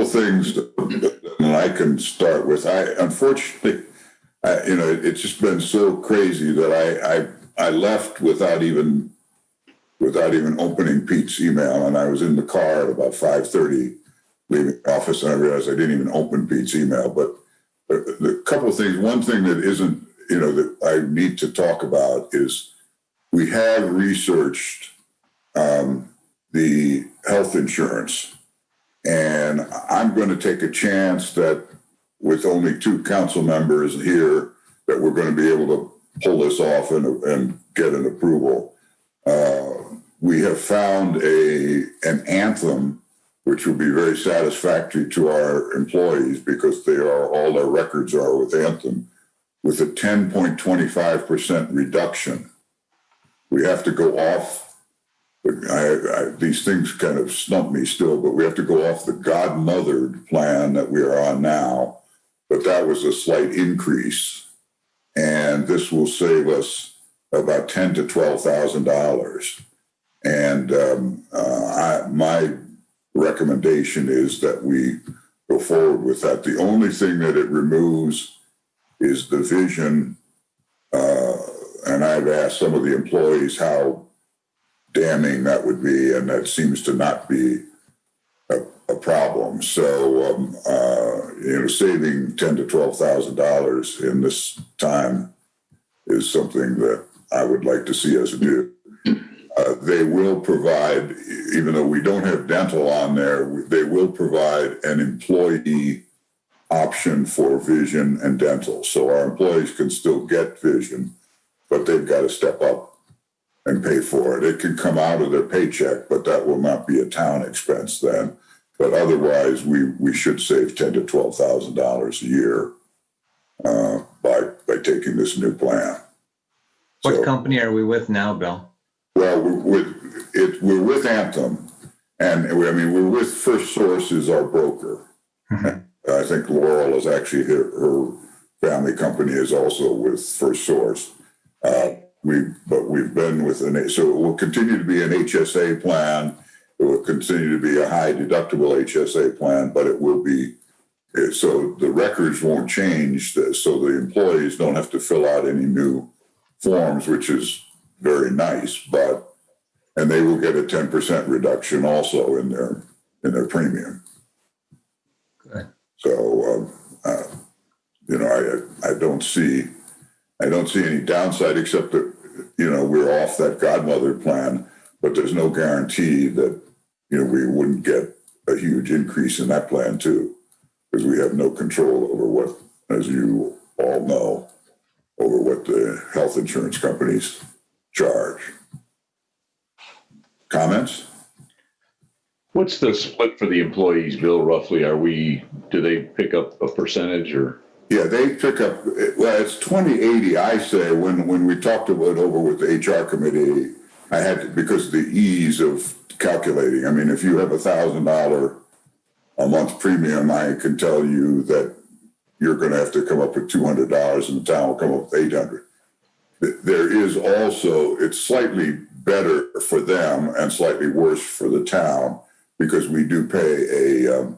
things that I can start with. Unfortunately, it's just been so crazy that I left without even opening Pete's email, and I was in the car at about 5:30 leaving the office, and I realized I didn't even open Pete's email. But a couple of things. One thing that isn't, that I need to talk about is we have researched the health insurance, and I'm going to take a chance that with only 2 council members here that we're going to be able to pull this off and get an approval. We have found an anthem which will be very satisfactory to our employees because all their records are with Anthem, with a 10.25% reduction. We have to go off. These things kind of stump me still, but we have to go off the godmothered plan that we are on now. But that was a slight increase, and this will save us about $10,000 to $12,000. And my recommendation is that we go forward with that. The only thing that it removes is the vision, and I've asked some of the employees how damning that would be, and that seems to not be a problem. So, saving $10,000 to $12,000 in this time is something that I would like to see us do. They will provide, even though we don't have dental on there, they will provide an employee option for vision and dental. So our employees can still get vision, but they've got to step up and pay for it. It can come out of their paycheck, but that will not be a town expense then. But otherwise, we should save $10,000 to $12,000 a year by taking this new plan. What company are we with now, Bill? Well, we're with Anthem, and we're with First Source is our broker. Mm-hmm. I think Laurel is actually her family company is also with First Source. We've been with so it will continue to be an HSA plan. It will continue to be a high deductible HSA plan, but it will be so the records won't change. So the employees don't have to fill out any new forms, which is very nice. And they will get a 10% reduction also in their premium. Good. So I don't see any downside except that we're off that godmother plan, but there's no guarantee that we wouldn't get a huge increase in that plan too, because we have no control over what, as you all know, over what the health insurance companies charge. Comments? What's the split for the employees, Bill, roughly? Do they pick up a percentage or? Yeah, they pick up, well, it's 20/80, I say. When we talked about over with the HR committee, I had to, because of the ease of calculating. I mean, if you have $1,000 a month premium, I can tell you that you're going to have to come up with $200 and the town will come up with $800. There is also, it's slightly better for them and slightly worse for the town because we do pay an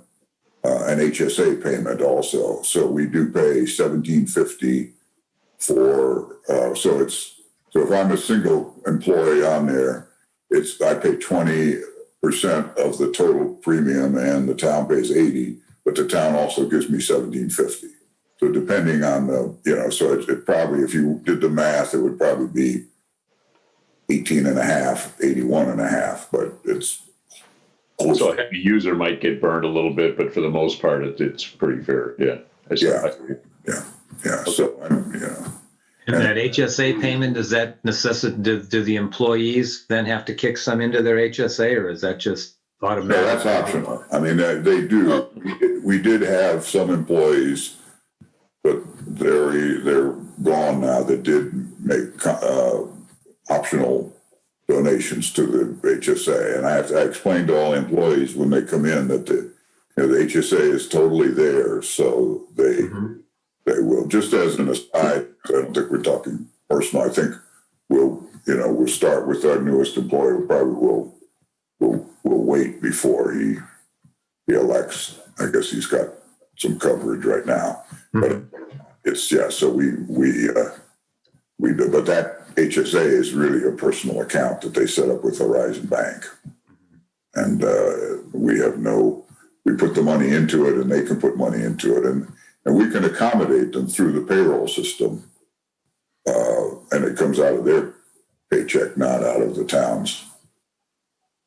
HSA payment also. So we do pay $1,750 for, so if I'm a single employee on there, I pay 20% of the total premium and the town pays 80, but the town also gives me $1,750. So depending on so it probably, if you did the math, it would probably be 18.5, 81.5, but it's. So a heavy user might get burned a little bit, but for the most part, it's pretty fair. Yeah. Yeah. Okay. So And that HSA payment, does that necessitate, do the employees then have to kick some into their HSA, or is that just automatic? No, that's optional. I mean, they do. We did have some employees, but they're gone now, that did make optional donations to the HSA. And I explained to all employees when they come in that the HSA is totally theirs, so they will. Just as an aside, I don't think we're talking personal. I think we'll start with our newest employee. We'll wait before he elects. I guess he's got some coverage right now, but it's, yeah, so we do, but that HSA is really a personal account that they set up with Horizon Bank. And we put the money into it and they can put money into it, and we can accommodate them through the payroll system. And it comes out of their paycheck, not out of the town's.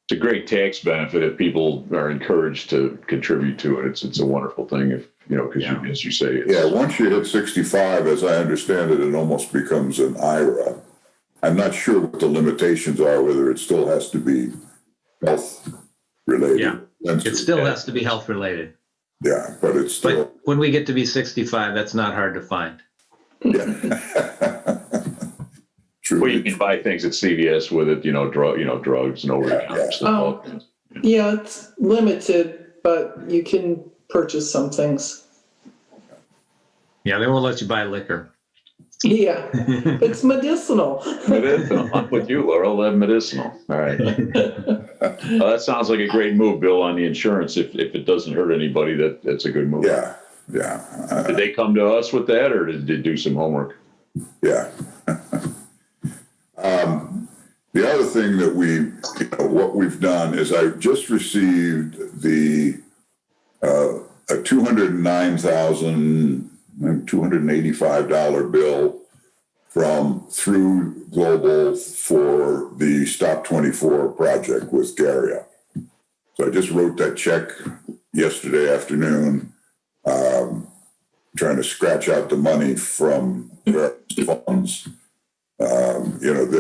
It's a great tax benefit if people are encouraged to contribute to it. It's a wonderful thing if, because as you say, Yeah, once you hit 65, as I understand it, it almost becomes an IRA. I'm not sure what the limitations are, whether it still has to be health related. Yeah, it still has to be health related. Yeah, but it's still. But when we get to be 65, that's not hard to find. Yeah. True. Well, you can buy things at CVS with it, drugs and over-the-counter stuff. Yeah, it's limited, but you can purchase some things. Yeah, they won't let you buy liquor. Yeah, it's medicinal. Medicinal. I'm with you, Laura. I'll have medicinal. All right. Well, that sounds like a great move, Bill, on the insurance. If it doesn't hurt anybody, that's a good move. Yeah. Did they come to us with that, or did they do some homework? Yeah. The other thing that what we've done is I just received a $209,285 bill from Through Global for the Stop 24 project with Garia. So I just wrote that check yesterday afternoon, trying to scratch out the money from various funds.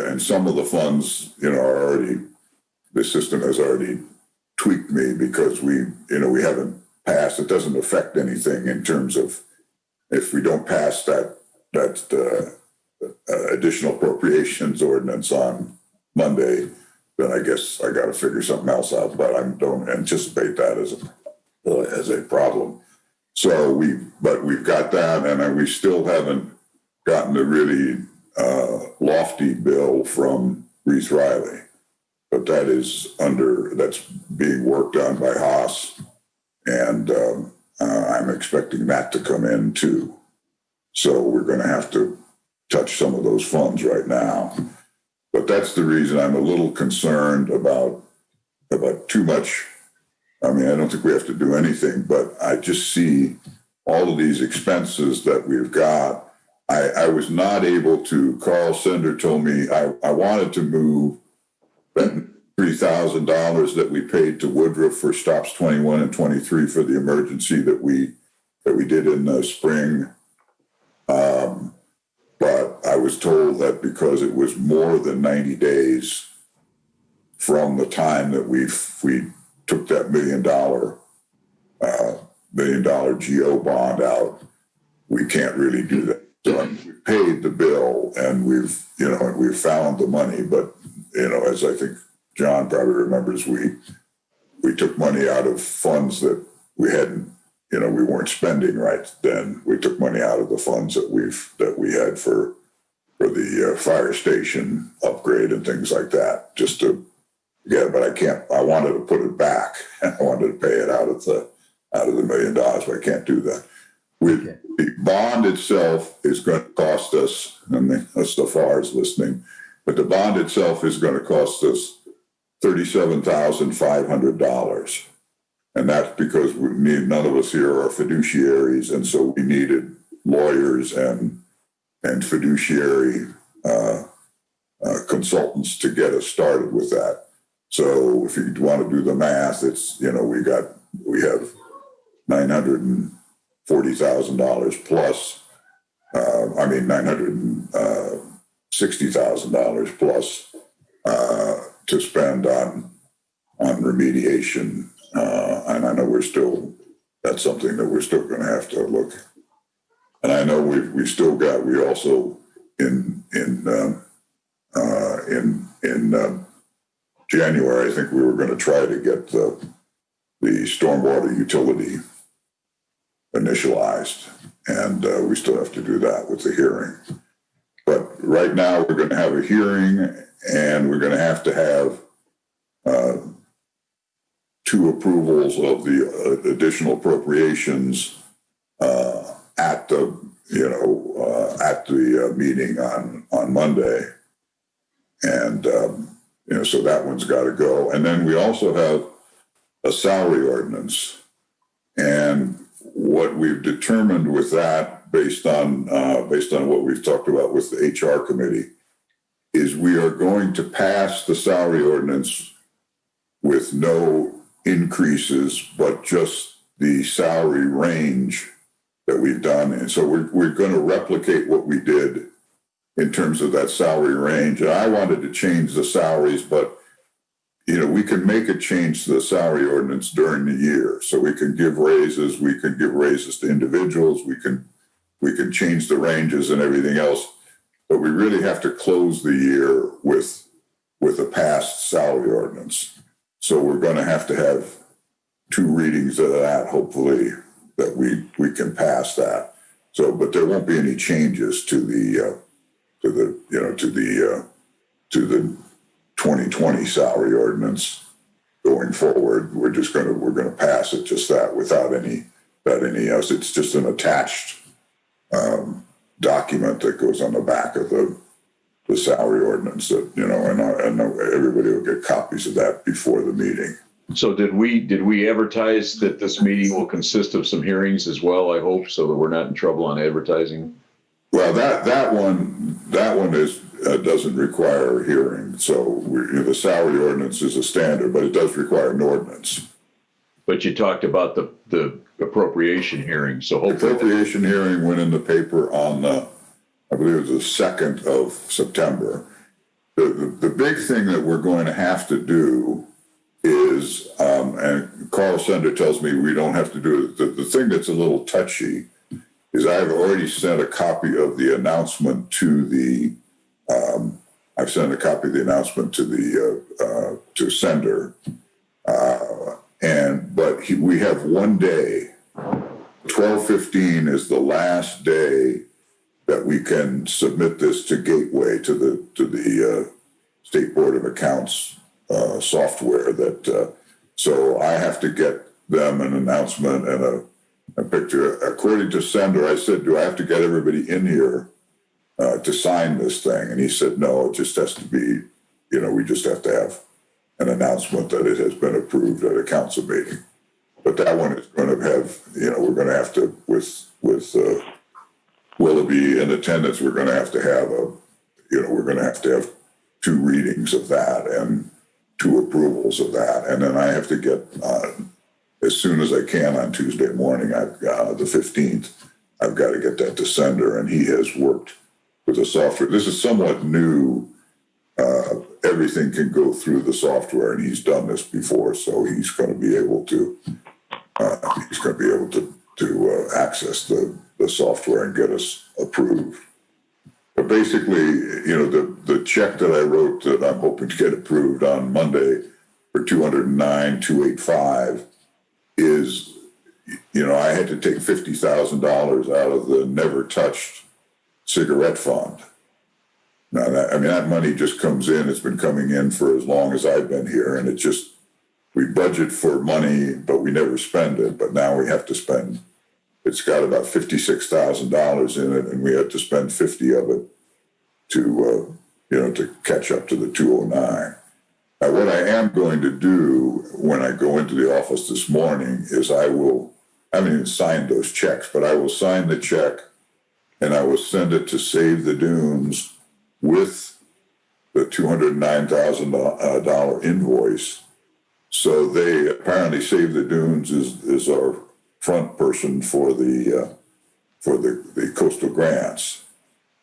And some of the funds, are already, the system has already tweaked me because we haven't passed. It doesn't affect anything in terms of if we don't pass that additional appropriations ordinance on Monday, then I guess I got to figure something else out. But I don't anticipate that as a problem. So we've got that, and we still haven't gotten the really lofty bill from Reese Riley, but that's being worked on by Haas, and I'm expecting that to come in too. So we're going to have to touch some of those funds right now. But that's the reason I'm a little concerned about too much. I mean, I don't think we have to do anything, but I just see all of these expenses that we've got. I was not able to, Carl Sender told me I wanted to move that $3,000 that we paid to Woodruff for stops 21 and 23 for the emergency that we did in the spring. But I was told that because it was more than 90 days from the time that we took that $1 million GO bond out, we can't really do that. So we paid the bill and we've found the money, but as I think John probably remembers, we took money out of funds that we hadn't, we weren't spending right then. We took money out of the funds that we had for the fire station upgrade and things like that, just to but I wanted to put it back. I wanted to pay it out of the $1 million, but I can't do that. The bond itself is going to cost us, and that's the FAR's listening, but the bond itself is going to cost us $37,500. And that's because none of us here are fiduciaries, and so we needed lawyers and fiduciary consultants to get us started with that. So if you want to do the math, it's, we have $940,000 plus, $960,000 plus to spend on remediation. And I know that's something that we're still going to have to look. And I know we also in January, I think we were going to try to get the stormwater utility initialized, and we still have to do that with the hearing. But right now we're going to have a hearing, and we're going to have 2 two approvals of the additional appropriations at the meeting on Monday, and so that one's got to go. And then we also have a salary ordinance, and what we've determined with that, based on what we've talked about with the HR committee, is we are going to pass the salary ordinance with no increases, but just the salary range that we've done. And so we're going to replicate what we did in terms of that salary range. And I wanted to change the salaries, but we can make a change to the salary ordinance during the year. So we can give raises, to individuals, we can change the ranges and everything else. But we really have to close the year with a passed salary ordinance. So we're going to have two readings of that, hopefully, that we can pass that. So, but there won't be any changes to the 2020 salary ordinance going forward. We're going to pass it just that without any else. It's just an attached document that goes on the back of the salary ordinance that, and everybody will get copies of that before the meeting. So did we advertise that this meeting will consist of some hearings as well, I hope, so that we're not in trouble on advertising? Well, that one is doesn't require a hearing. So the salary ordinance is a standard, but it does require an ordinance. But you talked about the appropriation hearing, so hopefully... The appropriation hearing went in the paper on, I believe it was the 2nd of September. The big thing that we're going to have to do is, and Carl Sender tells me we don't have to do it, the thing that's a little touchy is I've already sent a copy of the announcement to the, I've sent a copy of the announcement to Sender, but we have one day. 12/15 is the last day that we can submit this to Gateway, to the State Board of Accounts software. So I have to get them an announcement and a picture. According to Sender, I said, do I have to get everybody in here to sign this thing? And he said, no, it just has to be, we just have to have an announcement that it has been approved at a council meeting. But that one is going to have, we're going to have to, with Willoughby in attendance, we're going to have two readings of that and two approvals of that. And then I have to get, as soon as I can on Tuesday morning, I've got the 15th, I've got to get that to Sender, and he has worked with the software. This is somewhat new. Everything can go through the software, and he's done this before, so he's going to be able to access the software and get us approved. But basically, the check that I wrote that I'm hoping to get approved on Monday for $209,285 is, I had to take $50,000 out of the never touched cigarette fund. Now, that money just comes in. It's been coming in for as long as I've been here, and we budget for money, but we never spend it. But now we have to spend. It's got about $56,000 in it, and we have to spend 50 of it to catch up to the 209. Now, what I am going to do when I go into the office this morning is I haven't even signed those checks, but I will sign the check and I will send it to Save the Dunes with the $209,000 invoice. So they apparently Save the Dunes is our front person for the coastal grants.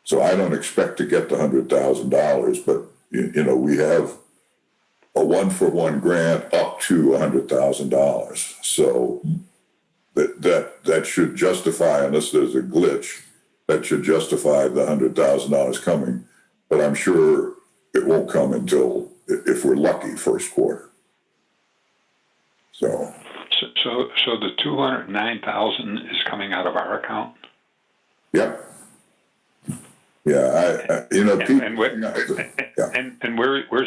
So I don't expect to get the $100,000, but we have a 1-for-1 grant up to $100,000. So that should justify, unless there's a glitch, that should justify the $100,000 coming. But I'm sure it won't come until, if we're lucky, first quarter. So the 209,000 is coming out of our account. Yep. Yeah, and where's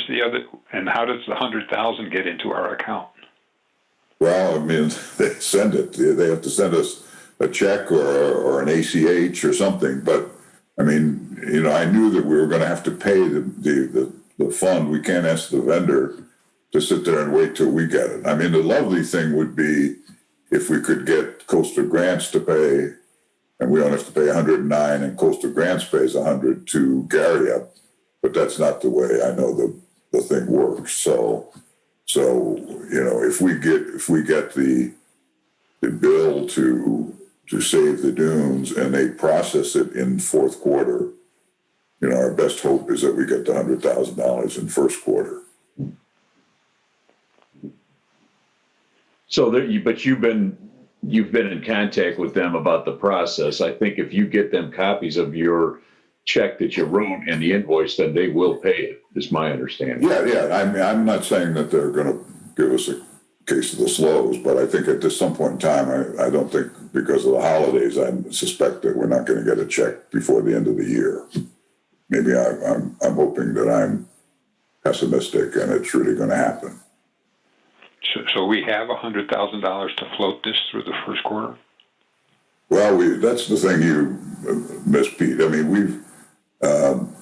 the other? And how does the 100,000 get into our account? Well, I mean, they send it. They have to send us a check or an ACH or something. But I mean, I knew that we were going to have to pay the fund. We can't ask the vendor to sit there and wait till we get it. I mean, the lovely thing would be if we could get Coastal Grants to pay, and we don't have to pay 109, and Coastal Grants pays 100 to Gary. But that's not the way I know the thing works. So if we get the bill to save the dunes and they process it in fourth quarter, our best hope is that we get the $100,000 in first quarter. So but you've been in contact with them about the process. I think if you get them copies of your check that you wrote and the invoice, then they will pay it, is my understanding. Yeah. I mean, I'm not saying that they're going to give us a case of the slows, but I think at some point in time, I don't think because of the holidays, I suspect that we're not going to get a check before the end of the year. Maybe I'm hoping that I'm pessimistic and it's really going to happen. So we have $100,000 to float this through the first quarter? Well, that's the thing you missed, Pete. I mean, we've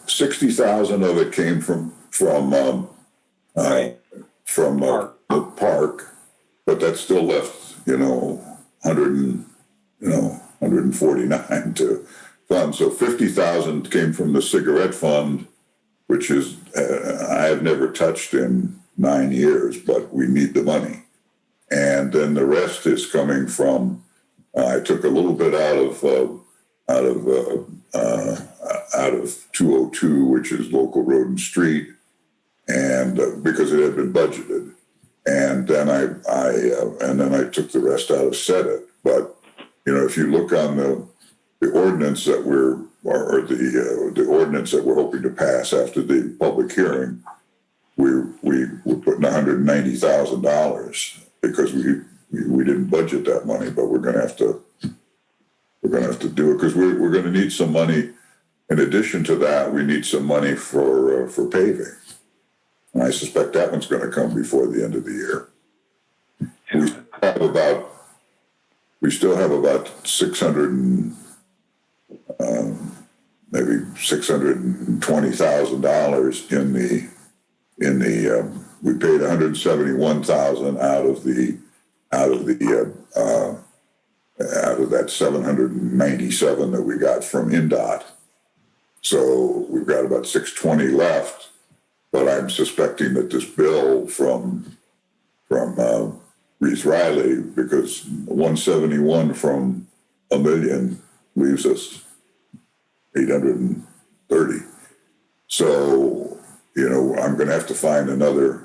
60,000 of it came from the park, but that still left 149 to fund. So 50,000 came from the cigarette fund, which is I have never touched in 9 years, but we need the money. And then the rest is coming from. I took a little bit out of 202, which is local road and street, and because it had been budgeted, and then I took the rest out of set it. But if you look on the ordinance that the ordinance that we're hoping to pass after the public hearing, we're putting $190,000 because we didn't budget that money, but we're going to have to do it because we're going to need some money. In addition to that, we need some money for paving, and I suspect that one's going to come before the end of the year. We still have about 600 and maybe $620,000 in the we paid $171,000 out of that 797 that we got from INDOT. So we've got about 620 left, but I'm suspecting that this bill from Reese Riley, because 171 from $1 million leaves us 830. So, I'm going to have to find another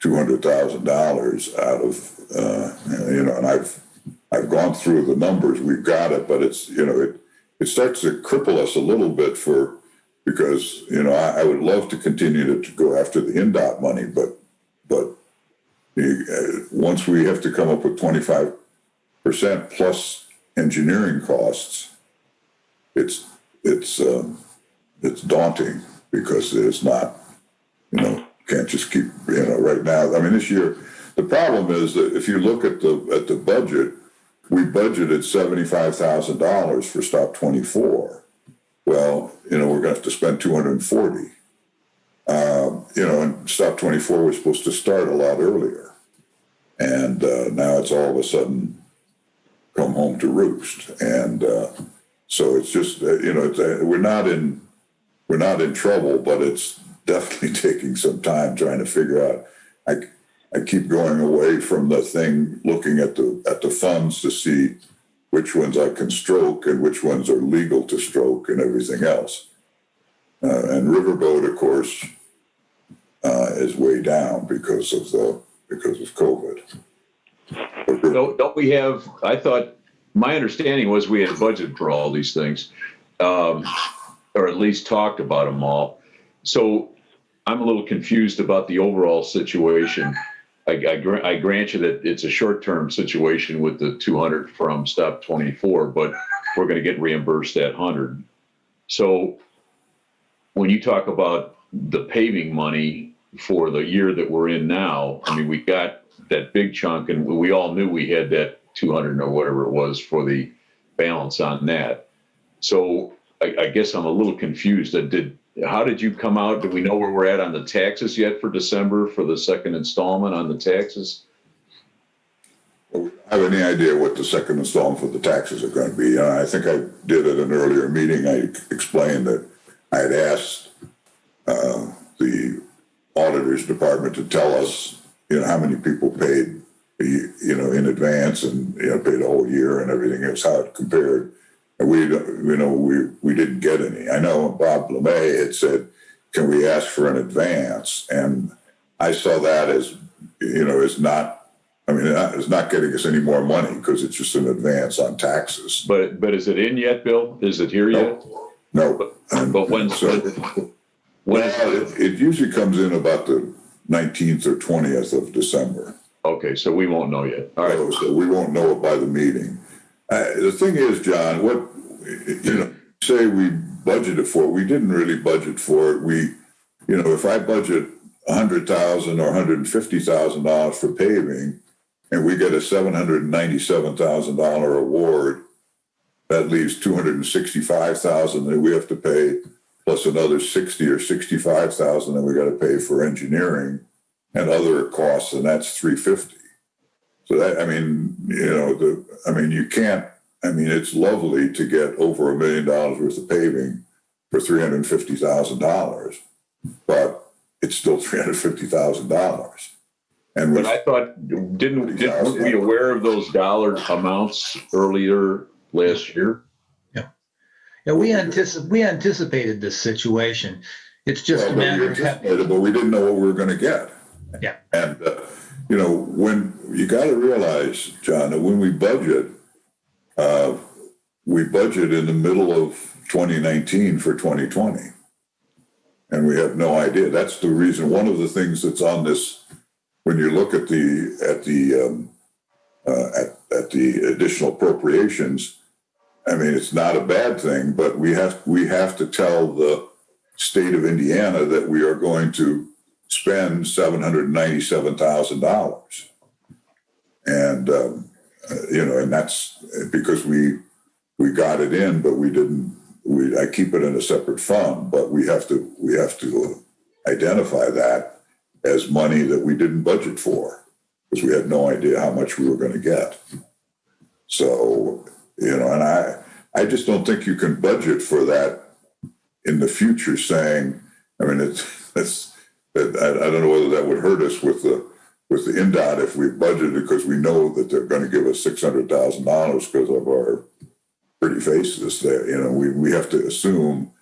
$200,000 out of, and I've gone through the numbers. We've got it, but it's, it starts to cripple us a little bit because I would love to continue to go after the INDOT money, but once we have to come up with 25% plus engineering costs, it's daunting because it's not, can't just keep, right now. I mean, this year, the problem is that if you look at the budget, we budgeted $75,000 for Stop 24. Well, we're going to have to spend $240. And Stop 24 was supposed to start a lot earlier. And now it's all of a sudden come home to roost. And so it's just, we're not in trouble, but it's definitely taking some time trying to figure out. I keep going away from the thing, looking at the funds to see which ones I can stroke and which ones are legal to stroke and everything else. And Riverboat, of course, is way down because of COVID. Don't we have? I thought my understanding was we had budgeted for all these things, or at least talked about them all. So I'm a little confused about the overall situation. I grant you that it's a short-term situation with the 200 from Stop 24, but we're going to get reimbursed that 100. So when you talk about the paving money for the year that we're in now, I mean, we got that big chunk, and we all knew we had that 200 or whatever it was for the balance on that. So I guess I'm a little confused. How did you come out? Do we know where we're at on the taxes yet for December for the second installment on the taxes? Well, we don't have any idea what the second installment for the taxes are going to be. I think I did at an earlier meeting. I explained that I had asked the auditor's department to tell us, how many people paid, in advance and, paid a whole year and everything else, how it compared. And we didn't get any. I know Bob LeMay had said, can we ask for an advance? And I saw that as, as not, it's not getting us any more money because it's just an advance on taxes. But is it in yet, Bill? Is it here yet? No. But when's it usually comes in about the 19th or 20th of December. Okay, so we won't know yet. All right. So we won't know it by the meeting. The thing is, John, what, say we budgeted for it, we didn't really budget for it. If I budget $100,000 or $150,000 for paving and we get a $797,000 award, that leaves $265,000 that we have to pay, plus another $60,000 or $65,000 that we got to pay for engineering and other costs, and that's $350,000. So that, you can't, it's lovely to get over $1 million worth of paving for $350,000, but it's still $350,000. But I thought, didn't we aware of those dollar amounts earlier last year? Yeah, we anticipated this situation. It's just a matter of but we didn't know what we were going to get. Yeah. And, when you got to realize, John, that when we budget in the middle of 2019 for 2020. And we have no idea. That's the reason. One of the things that's on this, when you look at the additional appropriations, it's not a bad thing, but we have to tell the state of Indiana that we are going to spend $797,000. And, and that's because we got it in, but I keep it in a separate fund, but we have to identify that as money that we didn't budget for because we had no idea how much we were going to get. So, and I just don't think you can budget for that in the future saying, I don't know whether that would hurt us with the INDOT if we budgeted because we know that they're going to give us $600,000 because of our pretty faces there. We have to assume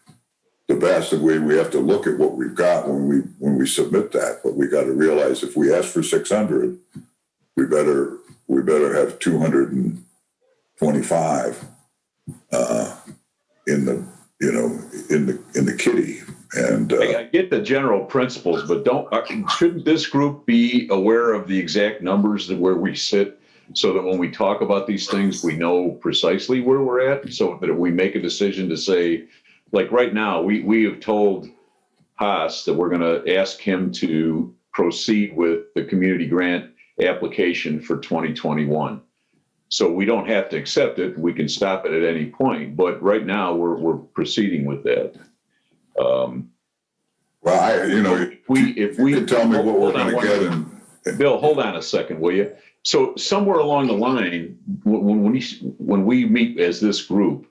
the best, and we have to look at what we've got when we submit that. But we got to realize if we ask for 600, we better have 225 in the kitty. And I get the general principles, but shouldn't this group be aware of the exact numbers where we sit, so that when we talk about these things, we know precisely where we're at, so that if we make a decision to say, like right now, we have told Haas that we're going to ask him to proceed with the community grant application for 2021. So we don't have to accept it. We can stop it at any point. But right now, we're proceeding with that. If we could tell me what we're going to get. Bill, hold on a second, will you? So somewhere along the line, when we meet as this group,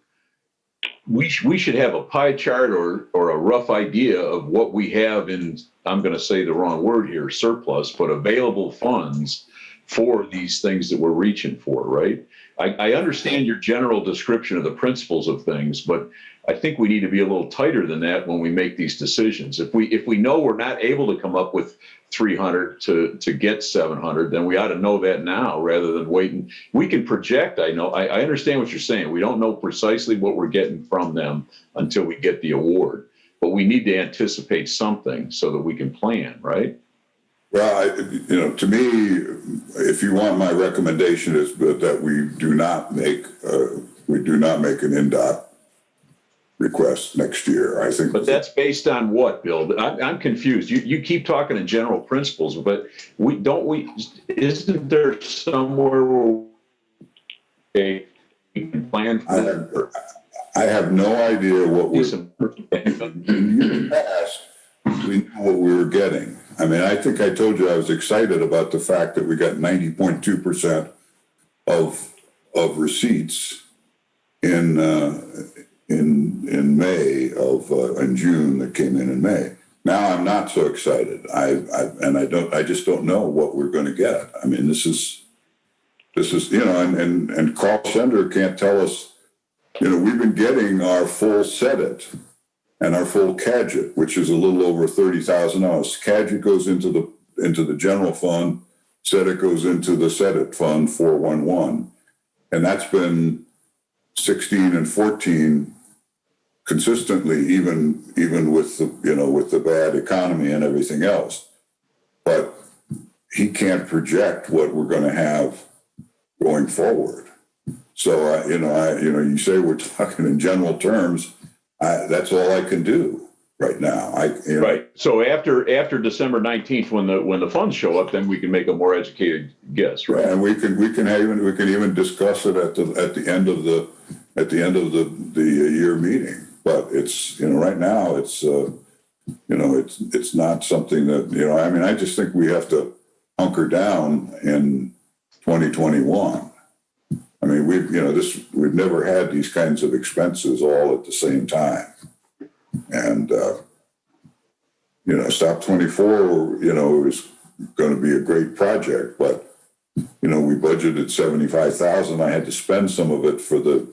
we should have a pie chart or a rough idea of what we have in, I'm going to say the wrong word here, surplus, but available funds for these things that we're reaching for, right? I understand your general description of the principles of things, but I think we need to be a little tighter than that when we make these decisions. If we know we're not able to come up with 300 to get 700, then we ought to know that now rather than waiting. We can project. I understand what you're saying. We don't know precisely what we're getting from them until we get the award, but we need to anticipate something so that we can plan, right? Well, to me, if you want my recommendation is that we do not make an INDOT request next year. I think. But that's based on what, Bill? I'm confused. You keep talking in general principles, but isn't there somewhere where we can plan for that? I have no idea what we're. Some- In the past, we knew what we were getting. I mean, I think I told you I was excited about the fact that we got 90.2% of receipts in May in June that came in May. Now I'm not so excited. I just don't know what we're going to get. I mean, this is and Carl Sender can't tell us. We've been getting our full SEDIT and our full CADGET, which is a little over $30,000. CADGET goes into the general fund, SEDIT goes into the SEDIT fund 411, and that's been 16 and 14 consistently, even with the bad economy and everything else. But he can't project what we're going to have going forward. So you say we're talking in general terms. That's all I can do right now. Right. So after December 19th, when the funds show up, then we can make a more educated guess, right? And we can even discuss it at the end of the year meeting. But it's right now it's not something that I mean, I just think we have to hunker down in 2021. I mean, we've never had these kinds of expenses all at the same time. And, Stop 24, was going to be a great project, but, we budgeted $75,000. I had to spend some of it so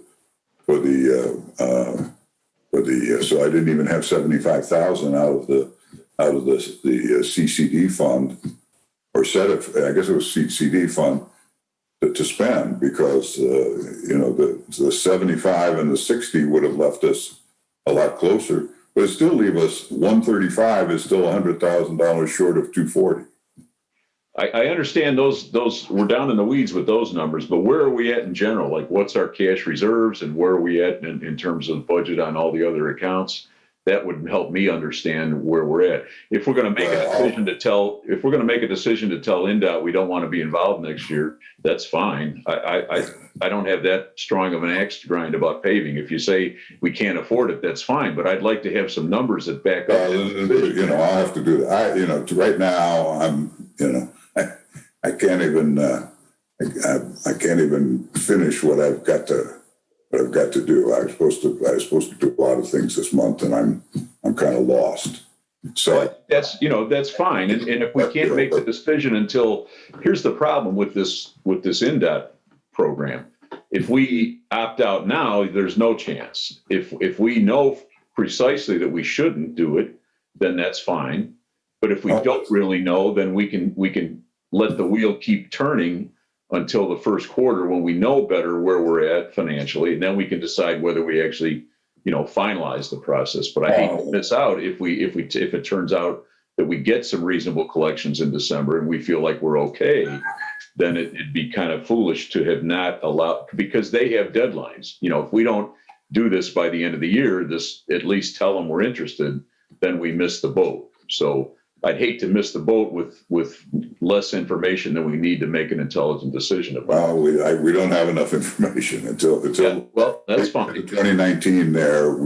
I didn't even have $75,000 out of the CCD fund, or I guess it was CCD fund, to spend, because the 75 and the 60 would have left us a lot closer, but it still leave us 135 is still $100,000 short of 240. I understand those we're down in the weeds with those numbers, but where are we at in general? Like, what's our cash reserves, and where are we at in terms of budget on all the other accounts? That would help me understand where we're at. If we're going to make a decision to tell NDOT we don't want to be involved next year, that's fine. I don't have that strong of an axe to grind about paving. If you say we can't afford it, that's fine. But I'd like to have some numbers that back up. I'll have to do that. Right now I can't even I can't even finish what I've got to do. I was supposed to do a lot of things this month, and I'm kind of lost. So that's fine. And if we can't make the decision until, here's the problem with this NDOT program. If we opt out now, there's no chance. If we know precisely that we shouldn't do it, then that's fine. But if we don't really know, then we can let the wheel keep turning until the first quarter, when we know better where we're at financially, and then we can decide whether we actually, finalize the process. But I hate to miss out if it turns out that we get some reasonable collections in December and we feel like we're okay, then it'd be kind of foolish to have not allowed, because they have deadlines. If we don't do this by the end of the year, at least tell them we're interested, then we miss the boat. So I'd hate to miss the boat with less information than we need to make an intelligent decision about. Well, we don't have enough information until well, that's fine. 2019 there,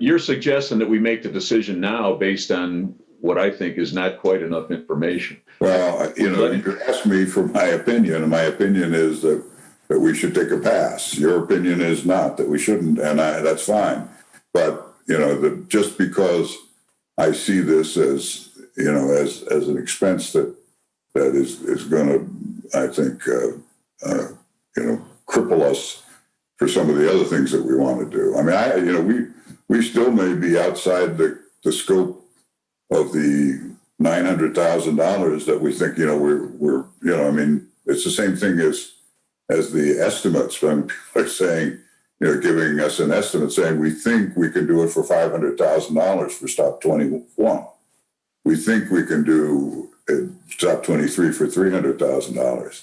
You're suggesting that we make the decision now based on what I think is not quite enough information. Well, you asked me for my opinion, and my opinion is that we should take a pass. Your opinion is not, that we shouldn't, and that's fine. But, just because I see this as an expense that is going to, I think, cripple us for some of the other things that we want to do. I mean, we still may be outside the scope of the $900,000 that we think, we're I mean, it's the same thing as the estimates. When people are saying, giving us an estimate saying we think we can do it for $500,000 for Stop 21. We think we can do Stop 23 for $300,000.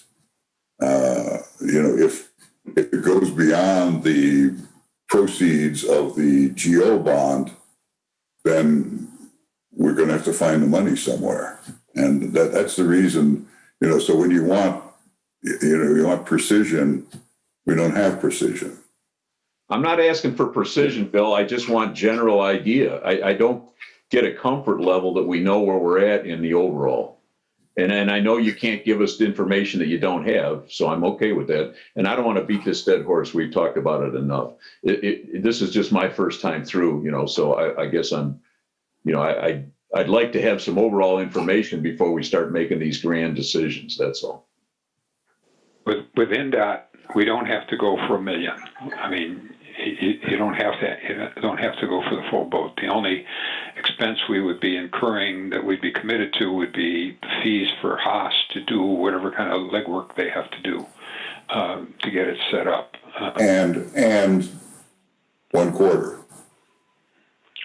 If it goes beyond the proceeds of the GO bond, then we're going to have to find the money somewhere. And that's the reason, so when you want precision, we don't have precision. I'm not asking for precision, Bill. I just want general idea. I don't get a comfort level that we know where we're at in the overall. And I know you can't give us the information that you don't have, so I'm okay with that. And I don't want to beat this dead horse. We've talked about it enough. This is just my first time through, so I guess I'd like to have some overall information before we start making these grand decisions. That's all. With NDOT, we don't have to go for $1 million. I mean, you don't have to go for the full boat. The only expense we would be incurring that we'd be committed to would be the fees for Haas to do whatever kind of legwork they have to do to get it set up. And 1 quarter.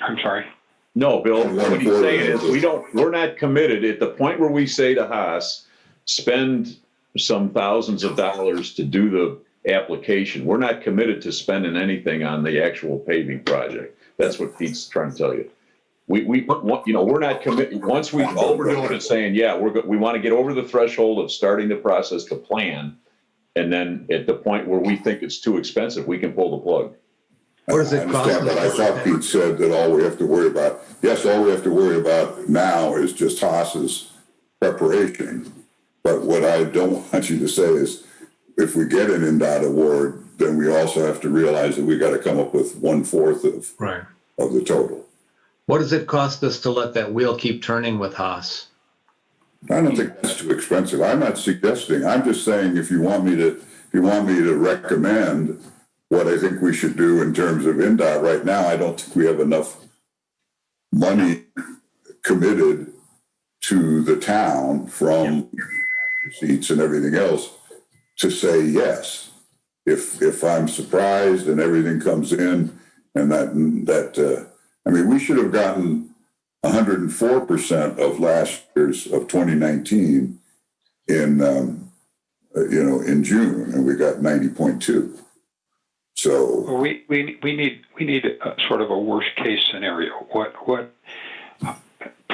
I'm sorry. No, Bill, what he's saying is we're not committed at the point where we say to Haas, spend some thousands of dollars to do the application. We're not committed to spending anything on the actual paving project. That's what Pete's trying to tell you. We're not committed. Once all we're doing is saying, we want to get over the threshold of starting the process to plan. And then at the point where we think it's too expensive, we can pull the plug. What does it cost? But I thought Pete said that all we have to worry about, all we have to worry about now is just Haas's preparation. But what I don't want you to say is, if we get an NDOT award, then we also have to realize that we got to come up with 1/4 of the total. What does it cost us to let that wheel keep turning with Haas? I don't think that's too expensive. I'm not suggesting. I'm just saying if you want me to recommend what I think we should do in terms of NDOT right now, I don't think we have enough money committed to the town from receipts and everything else to say yes. If I'm surprised and everything comes in and we should have gotten 104% of last year's of 2019 in June, and we got 90.2. So we need a sort of a worst case scenario.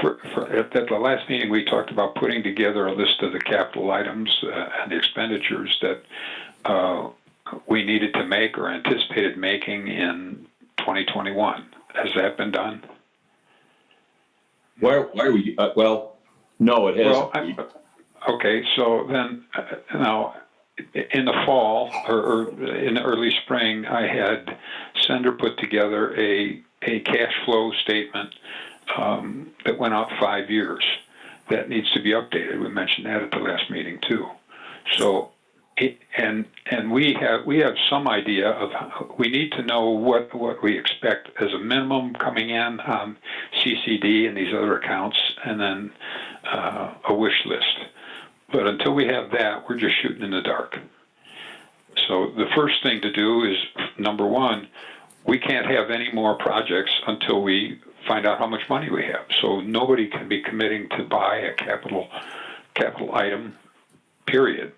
At the last meeting, we talked about putting together a list of the capital items and the expenditures that we needed to make or anticipated making in 2021. Has that been done? Why are we? No, it hasn't. Well, okay, so then now in the fall or in the early spring, I had Sender put together a cash flow statement that went out 5 years. That needs to be updated. We mentioned that at the last meeting too. So, and we have some idea of we need to know what we expect as a minimum coming in on CCD and these other accounts, and then a wish list. But until we have that, we're just shooting in the dark. So the first thing to do is, number one, we can't have any more projects until we find out how much money we have. So nobody can be committing to buy a capital item, period.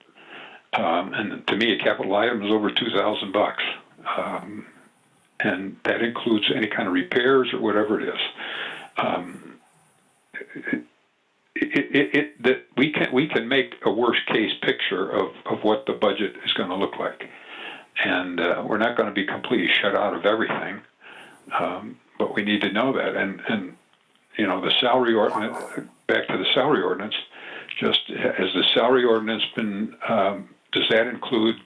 And to me, a capital item is over $2,000, and that includes any kind of repairs or whatever it is. That we can make a worst case picture of what the budget is going to look like, and we're not going to be completely shut out of everything, but we need to know that. And the salary ordinance. Back to the salary ordinance. Just has the salary ordinance been? Does that include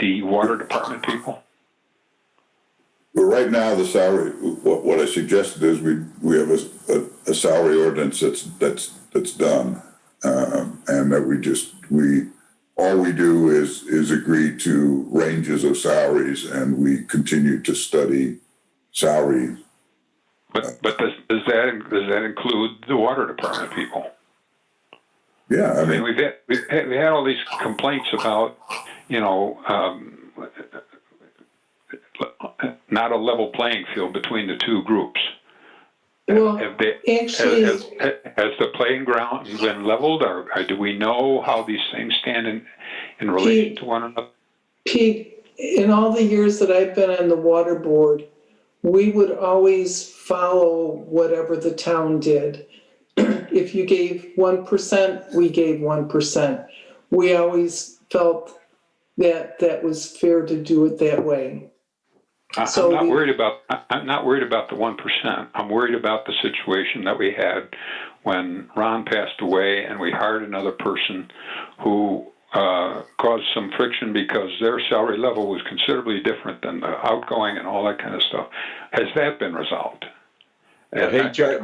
the water department people? But right now, the salary. What I suggested is we have a salary ordinance that's done, and that all we do is agree to ranges of salaries, and we continue to study salary. But does that include the water department people? Yeah, I mean we've had all these complaints about not a level playing field between the two groups. Well, has the playing ground been leveled, or do we know how these things stand in relation to one another? Pete, in all the years that I've been on the water board, we would always follow whatever the town did. If you gave 1%, we gave 1%. We always felt that that was fair to do it that way. I'm So not we- worried about. I'm not worried about the 1%. I'm worried about the situation that we had when Ron passed away, and we hired another person who caused some friction because their salary level was considerably different than the outgoing and all that kind of stuff. Has that been resolved? The Are we on HR that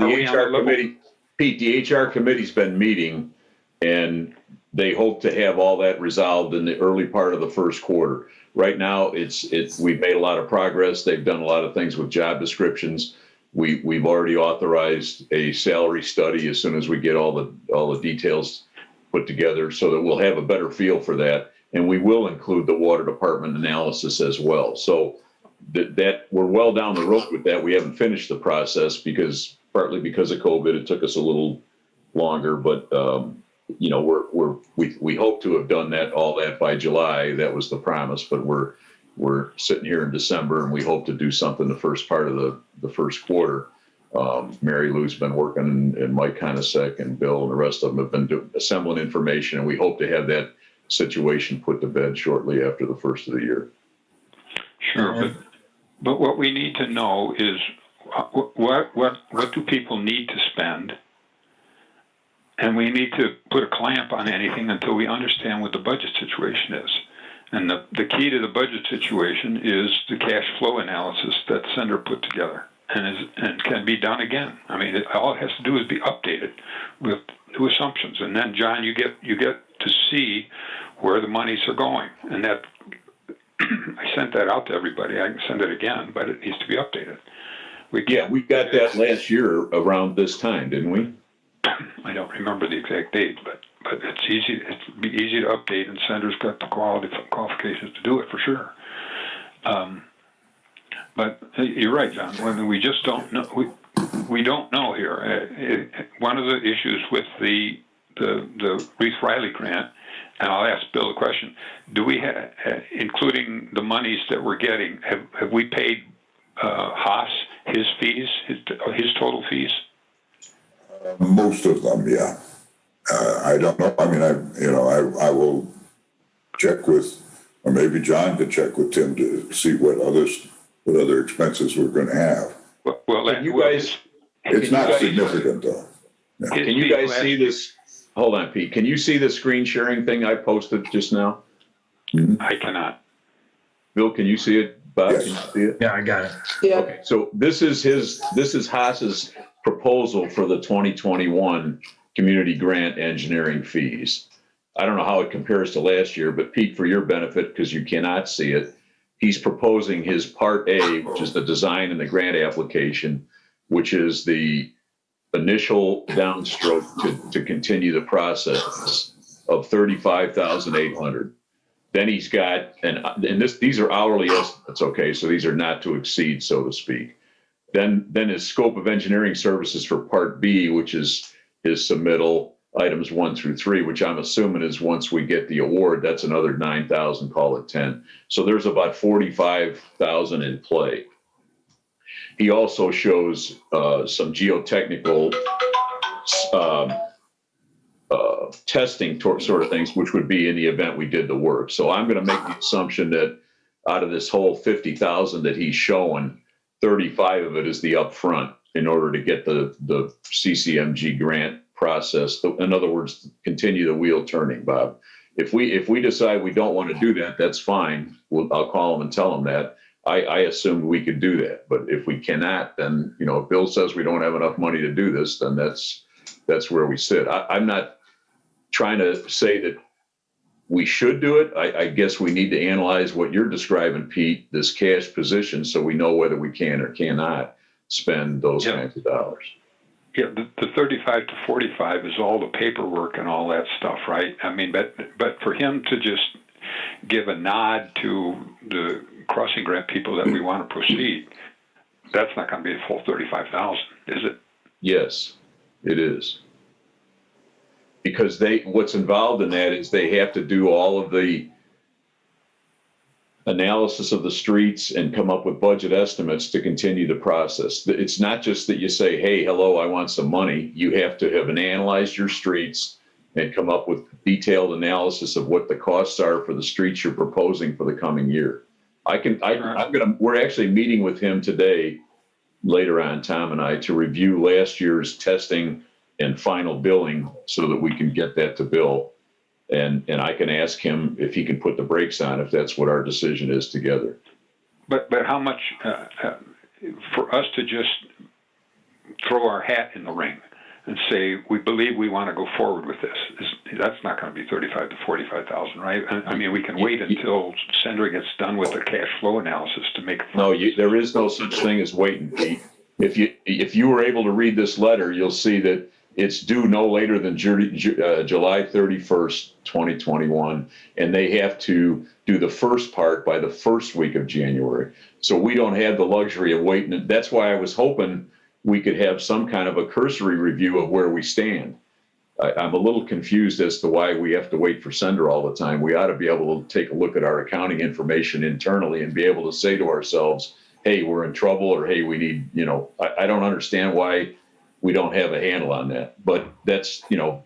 level? committee, Pete, the HR committee's been meeting, and they hope to have all that resolved in the early part of the first quarter. Right now, we've made a lot of progress. They've done a lot of things with job descriptions. We've already authorized a salary study as soon as we get all the details put together, so that we'll have a better feel for that. And we will include the water department analysis as well. So that we're well down the road with that. We haven't finished the process partly because of COVID. It took us a little longer, but you know, we hope to have done all that by July. That was the promise, but we're sitting here in December, and we hope to do something the first part of the first quarter. Mary Lou's been working, and Mike Conasec and Bill and the rest of them have been assembling information, and we hope to have that situation put to bed shortly after the first of the year. Sure, but what we need to know is what do people need to spend, and we need to put a clamp on anything until we understand what the budget situation is. And the key to the budget situation is the cash flow analysis that Senator put together and can be done again. I mean, all it has to do is be updated with new assumptions, and then John, you get to see where the monies are going, and that. I sent that out to everybody. I can send it again, but it needs to be updated. We got that last year around this time, didn't we? I don't remember the exact date, but it's easy. It'd be easy to update, and Senator's got the qualifications to do it for sure. But you're right, John. I mean, we just don't know. We don't know here. One of the issues with the Reese Riley grant. And I'll ask Bill a question. Do we have, including the monies that we're getting, have we paid Haas his fees, his total fees? Most of them, yeah. I don't know. I mean, I will check with, or maybe John could check with Tim to see what other expenses we're going to have. Well, you guys, it's not significant though. Yeah. Can you guys see this? Hold on, Pete. Can you see the screen sharing thing I posted just now? I cannot. Bill, can you see it? Bob, Yes. can you see it? Yeah, I got it. Yeah. Okay, so this is Haas's proposal for the 2021 community grant engineering fees. I don't know how it compares to last year, but Pete, for your benefit, because you cannot see it, he's proposing his Part A, which is the design and the grant application, which is the initial downstroke to continue the process of $35,800. Then he's got, and these are hourly estimates, okay, so these are not to exceed, so to speak. Then his scope of engineering services for Part B, which is his submittal items 1 through 3, which I'm assuming is once we get the award, that's another 9,000, call it 10. So there's about 45,000 in play. He also shows some geotechnical testing sort of things, which would be in the event we did the work. So I'm going to make the assumption that out of this whole 50,000 that he's showing, 35 of it is the upfront in order to get the CCMG grant process. In other words, continue the wheel turning, Bob. If we decide we don't want to do that, that's fine. I'll call him and tell him that. I assumed we could do that, but if we cannot, then, you know, if Bill says we don't have enough money to do this, then that's where we sit. I'm not trying to say that we should do it. I guess we need to analyze what you're describing, Pete, this cash position, so we know whether we can or cannot spend those kinds of dollars. Yeah, the 35 to 45 is all the paperwork and all that stuff, right? I mean, but for him to just give a nod to the crossing grant people that we want to proceed, that's not going to be the full 35,000, is it? Yes, it is. Because what's involved in that is they have to do all of the analysis of the streets and come up with budget estimates to continue the process. It's not just that you say, hey, hello, I want some money. You have to have analyzed your streets and come up with detailed analysis of what the costs are for the streets you're proposing for the coming year. We're actually meeting with him today, later on, Tom and I, to review last year's testing and final billing so that we can get that to Bill. And I can ask him if he can put the brakes on if that's what our decision is together. But how much for us to just throw our hat in the ring and say we believe we want to go forward with this? That's not going to be 35 to 45,000, right? I mean, we can wait until Sandra gets done with the cash flow analysis to make. No, there is no such thing as waiting, Pete. If you were able to read this letter, you'll see that it's due no later than July 31st, 2021, and they have to do the first part by the first week of January. So we don't have the luxury of waiting. That's why I was hoping we could have some kind of a cursory review of where we stand. I'm a little confused as to why we have to wait for Sender all the time. We ought to be able to take a look at our accounting information internally and be able to say to ourselves, hey, we're in trouble, or hey, we need, I don't understand why we don't have a handle on that. But that's,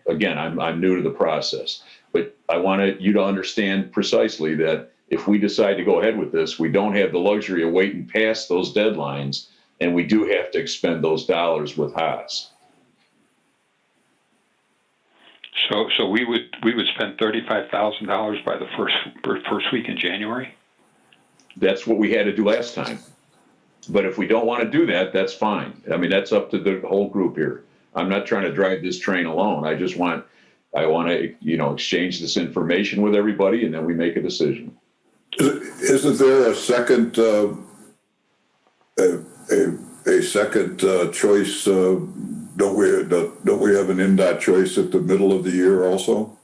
again, I'm new to the process. But I want you to understand precisely that if we decide to go ahead with this, we don't have the luxury of waiting past those deadlines, and we do have to expend those dollars with Haas. So we would spend $35,000 by the first week in January? That's what we had to do last time. But if we don't want to do that, that's fine. I mean, that's up to the whole group here. I'm not trying to drive this train alone. I want to, exchange this information with everybody, and then we make a decision. Isn't there a second, a second choice? Don't we have an NDOT choice at the middle of the year also?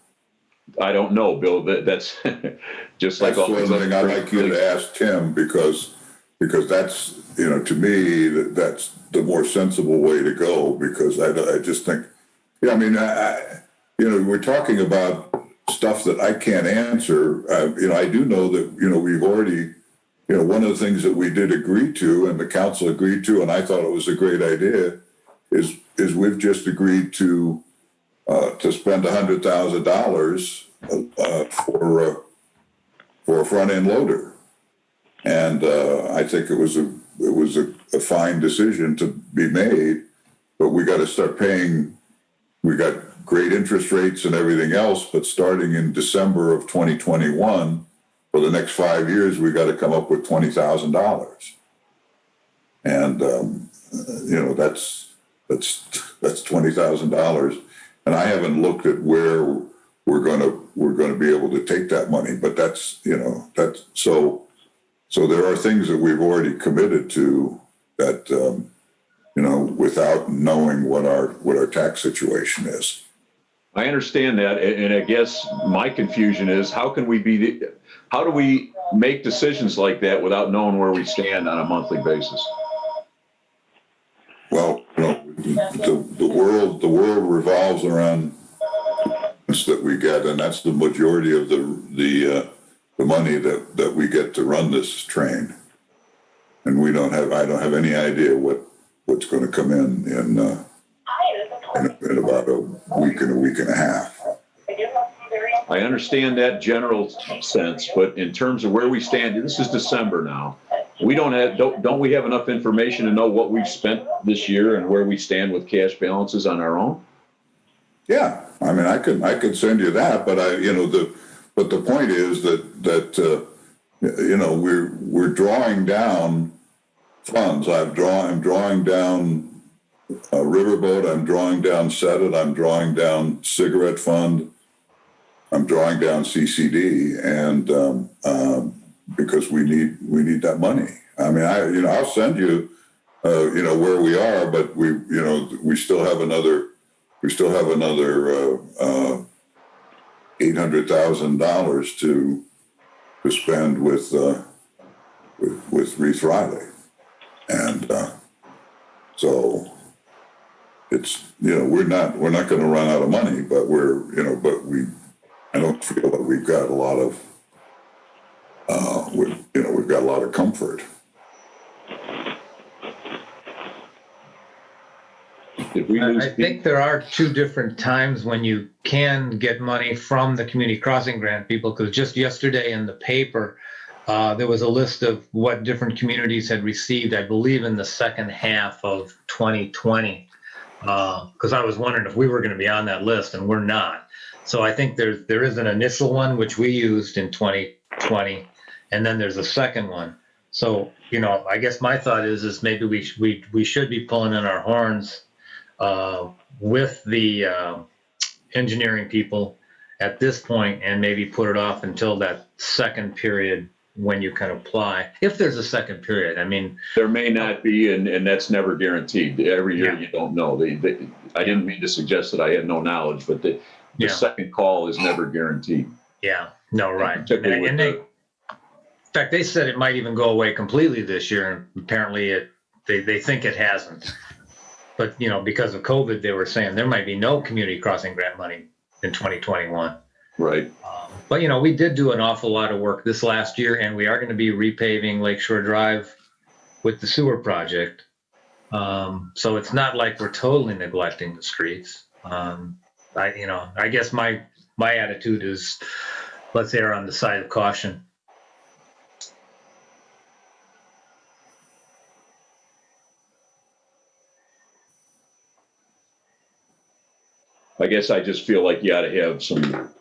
I don't know, Bill. That's just like that's one thing I'd like you to ask Tim, because that's, to me, that's the more sensible way to go, because I just think, we're talking about stuff that I can't answer. I do know that, we've already, one of the things that we did agree to and the council agreed to, and I thought it was a great idea, is we've just agreed to spend $100,000 for a front end loader. And I think it was a fine decision to be made, but we got to start paying. We got great interest rates and everything else, but starting in December of 2021, for the next 5 years, we got to come up with $20,000. And that's $20,000. And I haven't looked at where we're going to be able to take that money, but that's so there are things that we've already committed to that, without knowing what our tax situation is. I understand that. And I guess my confusion is, how do we make decisions like that without knowing where we stand on a monthly basis? Well, the world revolves around that we get, and that's the majority of the money that we get to run this train. And I don't have any idea what's going to come in about a week and a half. I understand that general sense, but in terms of where we stand, this is December now. Don't we have enough information to know what we've spent this year and where we stand with cash balances on our own? Yeah, I mean, I could send you that, but the point is that we're drawing down funds. I'm drawing down Riverboat. I'm drawing down Set It. I'm drawing down Cigarette Fund. I'm drawing down CCD, and because we need that money. I mean, I'll send you, where we are, but we still have another $800,000 to spend with Reese Riley, and so it's we're not going to run out of money, but I don't feel that we've got a lot of If we lose I think there are two different times when you can get money from the community crossing grant people, because just yesterday in the paper, there was a list of what different communities had received, I believe in the second half of 2020. Because I was wondering if we were going to be on that list, and we're not. So I think there is an initial one which we used in 2020, and then there's a second one. So, you know, I guess my thought is maybe we should be pulling in our horns with the engineering people at this point, and maybe put it off until that second period when you can apply, if there's a second period. I mean, there may not be, and that's never guaranteed. Every year Yeah. you don't know. I didn't mean to suggest that I had no knowledge, but the second call is never guaranteed. Yeah, no, right. Particularly with And in fact, they said it might even go away completely this year, and apparently they think it hasn't. But, you know, because of COVID, they were saying there might be no community crossing grant money in 2021. Right. But, you know, we did do an awful lot of work this last year, and we are going to be repaving Lakeshore Drive with the sewer project. So it's not like we're totally neglecting the streets. I guess my attitude is let's err on the side of caution. I guess I just feel like you ought to have some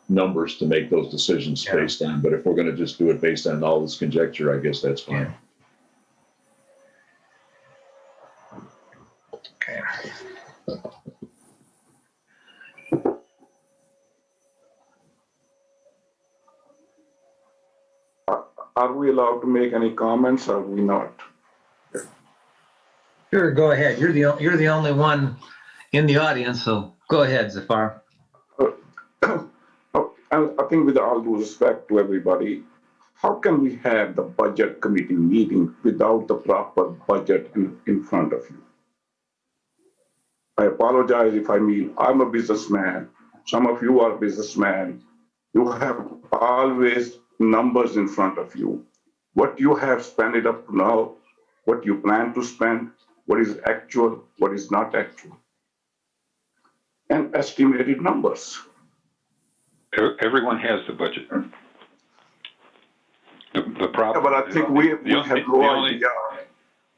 numbers to make those decisions based on. But if we're going to just do it based on all this conjecture, I guess that's fine. Okay. Are we allowed to make any comments or are we not? Sure, go ahead. You're the only one in the audience, so go ahead, Zafar. I think with all due respect to everybody, how can we have the budget committee meeting without the proper budget in front of you? I apologize if I mean, I'm a businessman. Some of you are businessmen. You have always numbers in front of you. What you have spent it up to now, what you plan to spend, what is actual, what is not actual, and estimated numbers. Everyone has the budget. The problem. Yeah, but I think we have no idea.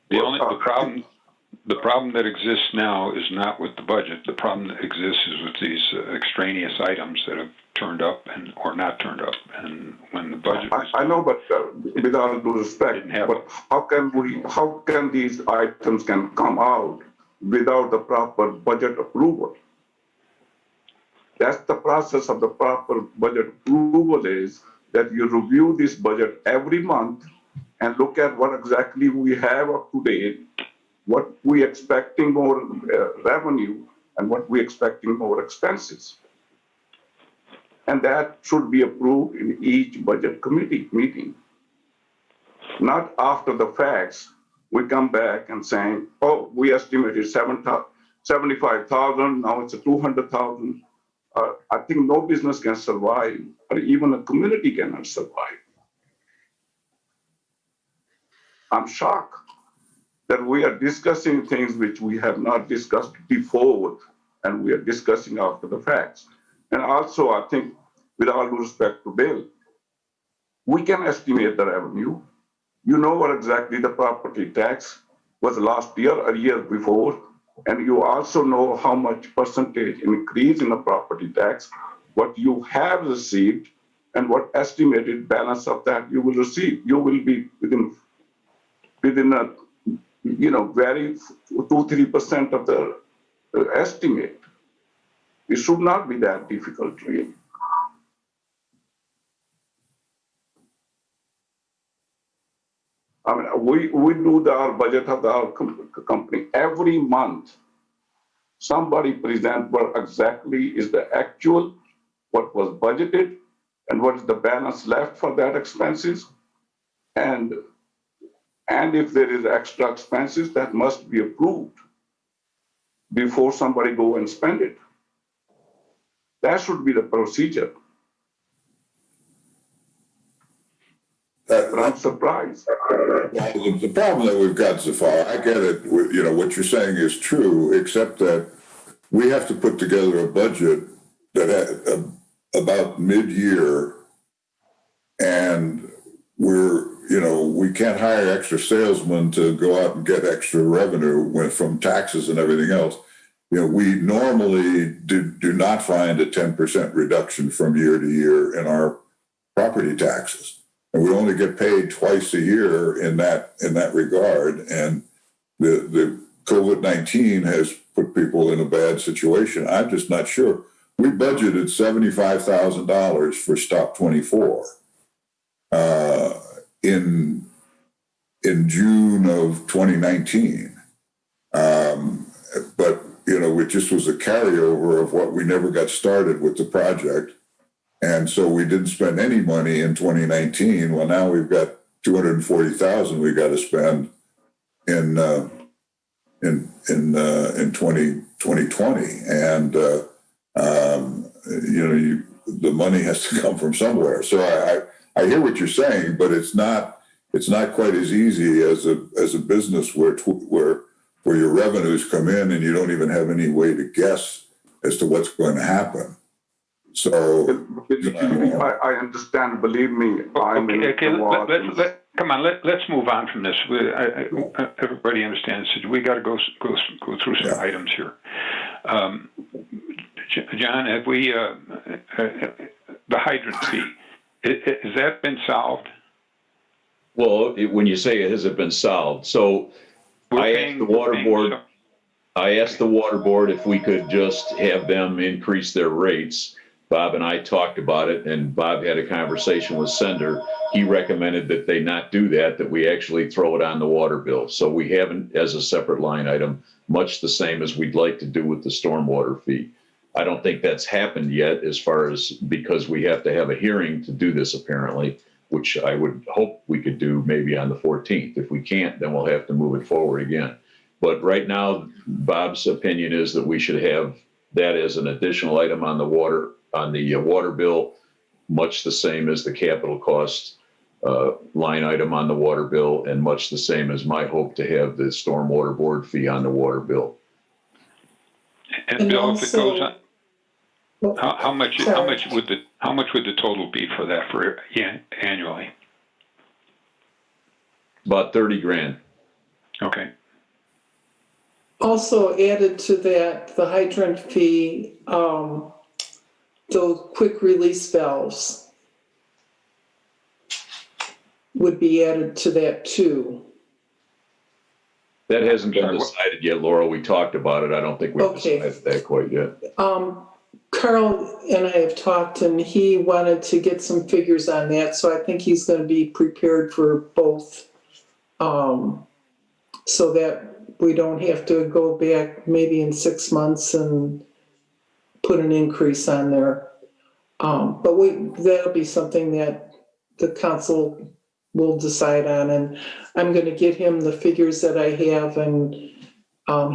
The problem that exists now is not with the budget. The problem that exists is with these extraneous items that have turned up or not turned up. And when the budget was, I know, but with all due respect, but how can these items can come out without the proper budget approval? That's the process of the proper budget approval, is that you review this budget every month and look at what exactly we have up to date, what we expecting more revenue, and what we expecting more expenses. And that should be approved in each budget committee meeting. Not after the facts, we come back and saying, oh, we estimated 75,000, now it's a 200,000. I think no business can survive, or even a community cannot survive. I'm shocked that we are discussing things which we have not discussed before, and we are discussing after the facts. And also, I think, with all due respect to Bill, we can estimate the revenue. You know what exactly the property tax was last year or year before, and you also know how much percentage increase in the property tax, what you have received, and what estimated balance of that you will receive. You will be within a, very 2-3% of the estimate. It should not be that difficult, really. I mean, we do our budget of our company every month. Somebody present what exactly is the actual, what was budgeted, and what is the balance left for that expenses. And if there is extra expenses, that must be approved before somebody go and spend it. That should be the procedure. That surprised. Well, the problem that we've got so far, I get it, you know, what you're saying is true, except that we have to put together a budget that about mid-year, and we can't hire extra salesmen to go out and get extra revenue from taxes and everything else. You know, we normally do not find a 10% reduction from year to year in our property taxes. And we only get paid twice a year in that regard. And the COVID-19 has put people in a bad situation. I'm just not sure. We budgeted $75,000 for Stop 24 in June of 2019. But, you know, it just was a carryover of what we never got started with the project. And so we didn't spend any money in 2019. Well, now we've got $240,000 we got to spend in 2020. And, the money has to come from somewhere. So I hear what you're saying, but it's not quite as easy as a business where your revenues come in and you don't even have any way to guess as to what's going to happen. So I understand. Believe me, I'm in the war. Come on. Let's move on from this. Everybody understands. We got to go through some items here. John, have we the hydrant fee? Has that been solved? Well, when you say it, has it been solved? So I asked the water board if we could just have them increase their rates. Bob and I talked about it, and Bob had a conversation with Sender. He recommended that they not do that we actually throw it on the water bill. So we haven't as a separate line item, much the same as we'd like to do with the stormwater fee. I don't think that's happened yet because we have to have a hearing to do this apparently, which I would hope we could do maybe on the 14th. If we can't, then we'll have to move it forward again. But right now, Bob's opinion is that we should have that as an additional item on the water bill, much the same as the capital cost line item on the water bill, and much the same as my hope to have the stormwater board fee on the water bill. And Bill, if it goes on, how much would the total be for that annually? About $30,000. Okay. Also added to that, the hydrant fee, those quick release valves would be added to that too. That hasn't been decided yet, Laura. We talked about it. I don't think we've decided that quite yet. Carl and I have talked, and he wanted to get some figures on that, so I think he's going to be prepared for both, so that we don't have to go back maybe in 6 months and put an increase on there. But that'll be something that the council will decide on, and I'm going to get him the figures that I have, and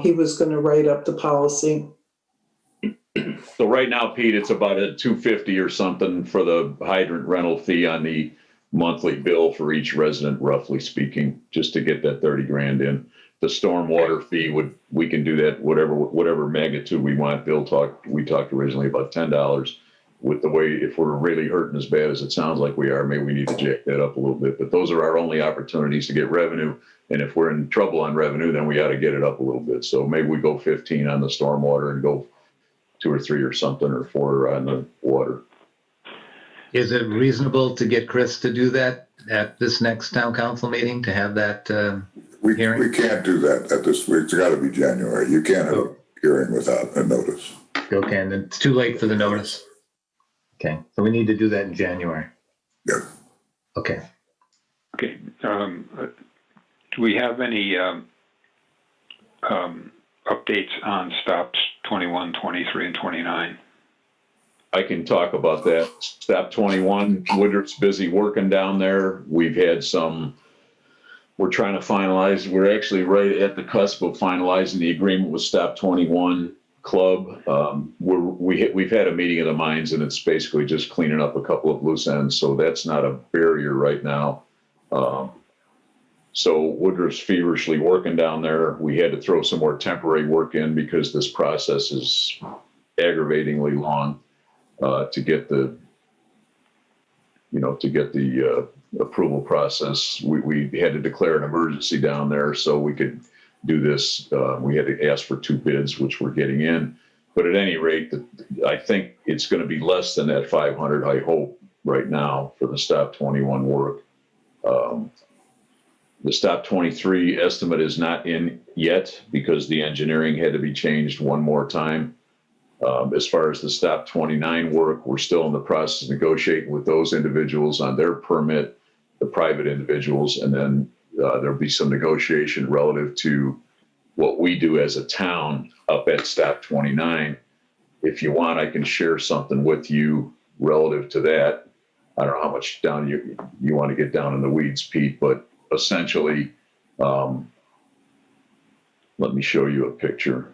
he was going to write up the policy. So right now, Pete, it's about a $250 or something for the hydrant rental fee on the monthly bill for each resident, roughly speaking, just to get that $30,000 in. The stormwater fee we can do that whatever magnitude we want. We talked originally about $10. With the way, if we're really hurting as bad as it sounds like we are, maybe we need to jack that up a little bit. But those are our only opportunities to get revenue. And if we're in trouble on revenue, then we got to get it up a little bit. So maybe we go 15 on the stormwater and go 2 or 3 or something, or 4 on the water. Is it reasonable to get Chris to do that at this next town council meeting, to have that hearing? We can't do that at this week. It's got to be January. You can't have a hearing without a notice. Okay, and it's too late for the notice. Okay, so we need to do that in January. Yeah. Okay. Okay. Do we have any updates on stops 21, 23, and 29? I can talk about that. Stop 21, Woodard's busy working down there. We're trying to finalize. We're actually right at the cusp of finalizing the agreement with Stop 21 Club. We've had a meeting of the minds, and it's basically just cleaning up a couple of loose ends. So that's not a barrier right now. So Woodruff's feverishly working down there. We had to throw some more temporary work in because this process is aggravatingly long to get the approval process. We had to declare an emergency down there so we could do this. We had to ask for 2 bids, which we're getting in. But at any rate, I think it's going to be less than that 500, I hope, right now for the Stop 21 work. The Stop 23 estimate is not in yet because the engineering had to be changed one more time. As far as the Stop 29 work, we're still in the process of negotiating with those individuals on their permit, the private individuals, and then there'll be some negotiation relative to what we do as a town up at Stop 29. If you want, I can share something with you relative to that. I don't know how much down you want to get down in the weeds, Pete, but essentially, let me show you a picture.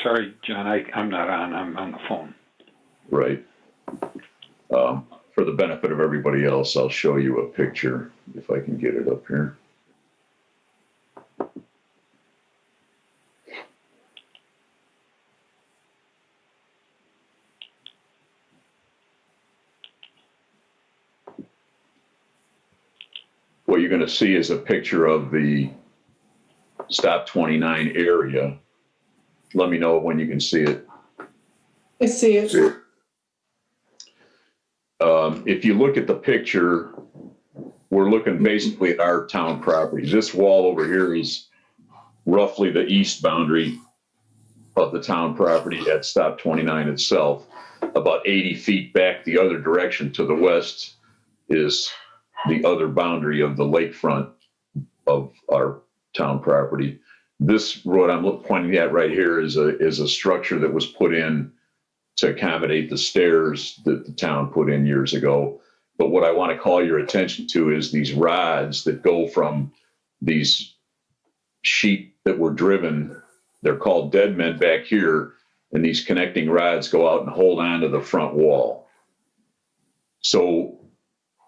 Sorry, John, I'm not on. I'm on the phone. Right. For the benefit of everybody else, I'll show you a picture if I can get it up here. What you're going to see is a picture of the Stop 29 area. Let me know when you can see it. I see it. If you look at the picture, we're looking basically at our town property. This wall over here is roughly the east boundary of the town property at Stop 29 itself. About 80 feet back the other direction to the west is the other boundary of the lakefront of our town property. This road I'm pointing at right here is a structure that was put in to accommodate the stairs that the town put in years ago. But what I want to call your attention to is these rods that go from these sheep that were driven. They're called dead men back here, and these connecting rods go out and hold on to the front wall. So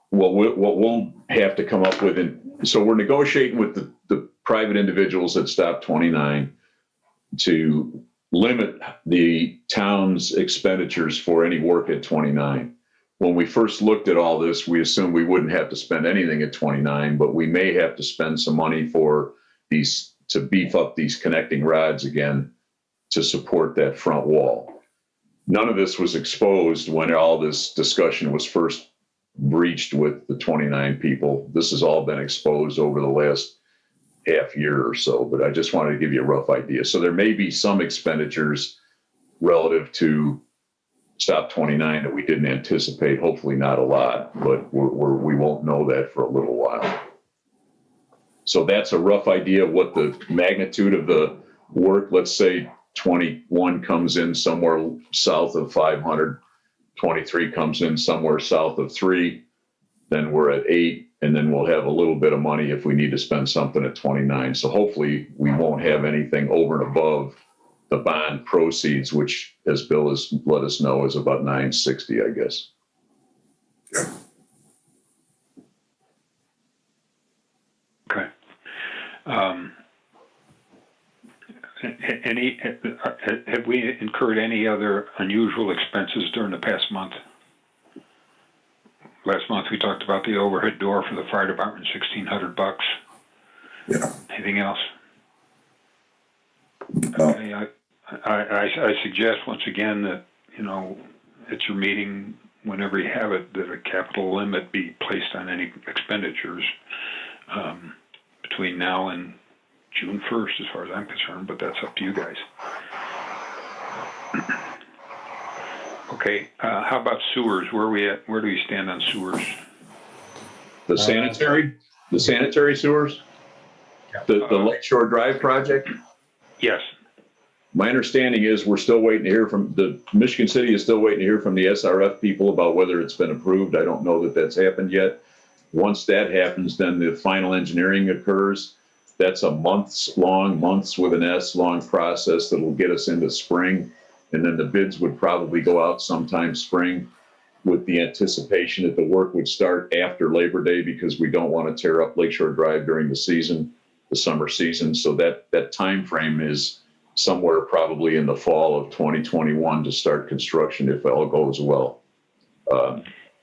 what we'll have to come up with, so we're negotiating with the private individuals at Stop 29 to limit the town's expenditures for any work at 29. When we first looked at all this, we assumed we wouldn't have to spend anything at 29, but we may have to spend some money for these, to beef up these connecting rods again to support that front wall. None of this was exposed when all this discussion was first breached with the 29 people. This has all been exposed over the last half year or so, but I just wanted to give you a rough idea. So there may be some expenditures relative to Stop 29 that we didn't anticipate, hopefully not a lot, but we won't know that for a little while. So that's a rough idea of what the magnitude of the work, let's say 21 comes in somewhere south of 500, 23 comes in somewhere south of 3, then we're at 8, and then we'll have a little bit of money if we need to spend something at 29. So hopefully we won't have anything over and above the bond proceeds, which, as Bill has let us know, is about $960, I guess. Yeah. Okay. Have we incurred any other unusual expenses during the past month? Last month we talked about the overhead door for the fire department, $1,600. Yeah. Anything else? No. Okay, I suggest once again that, at your meeting, whenever you have it, that a capital limit be placed on any expenditures between now and June 1st, as far as I'm concerned, but that's up to you guys. Okay, how about sewers? Where are we at? Where do we stand on sewers? The sanitary sewers? The Lakeshore Drive project? Yes. My understanding is we're still waiting to hear from Michigan City is still waiting to hear from the SRF people about whether it's been approved. I don't know that that's happened yet. Once that happens, then the final engineering occurs. That's a months with an S long process that will get us into spring. And then the bids would probably go out sometime spring. with the anticipation that the work would start after Labor Day because we don't want to tear up Lakeshore Drive during the season, the summer season. So that time frame is somewhere probably in the fall of 2021 to start construction if all goes well.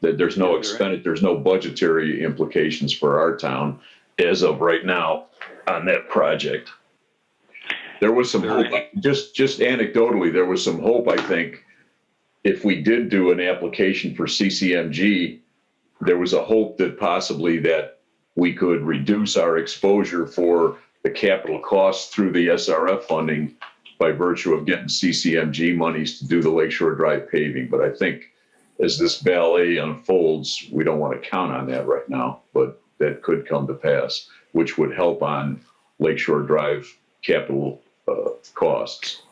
There's no there's no budgetary implications for our town as of right now on that project. There was some hope, just anecdotally, there was some hope, I think, if we did do an application for CCMG, there was a hope that possibly that we could reduce our exposure for the capital costs through the SRF funding by virtue of getting CCMG monies to do the Lakeshore Drive paving. But I think as this ballet unfolds, we don't want to count on that right now, but that could come to pass, which would help on Lakeshore Drive capital costs.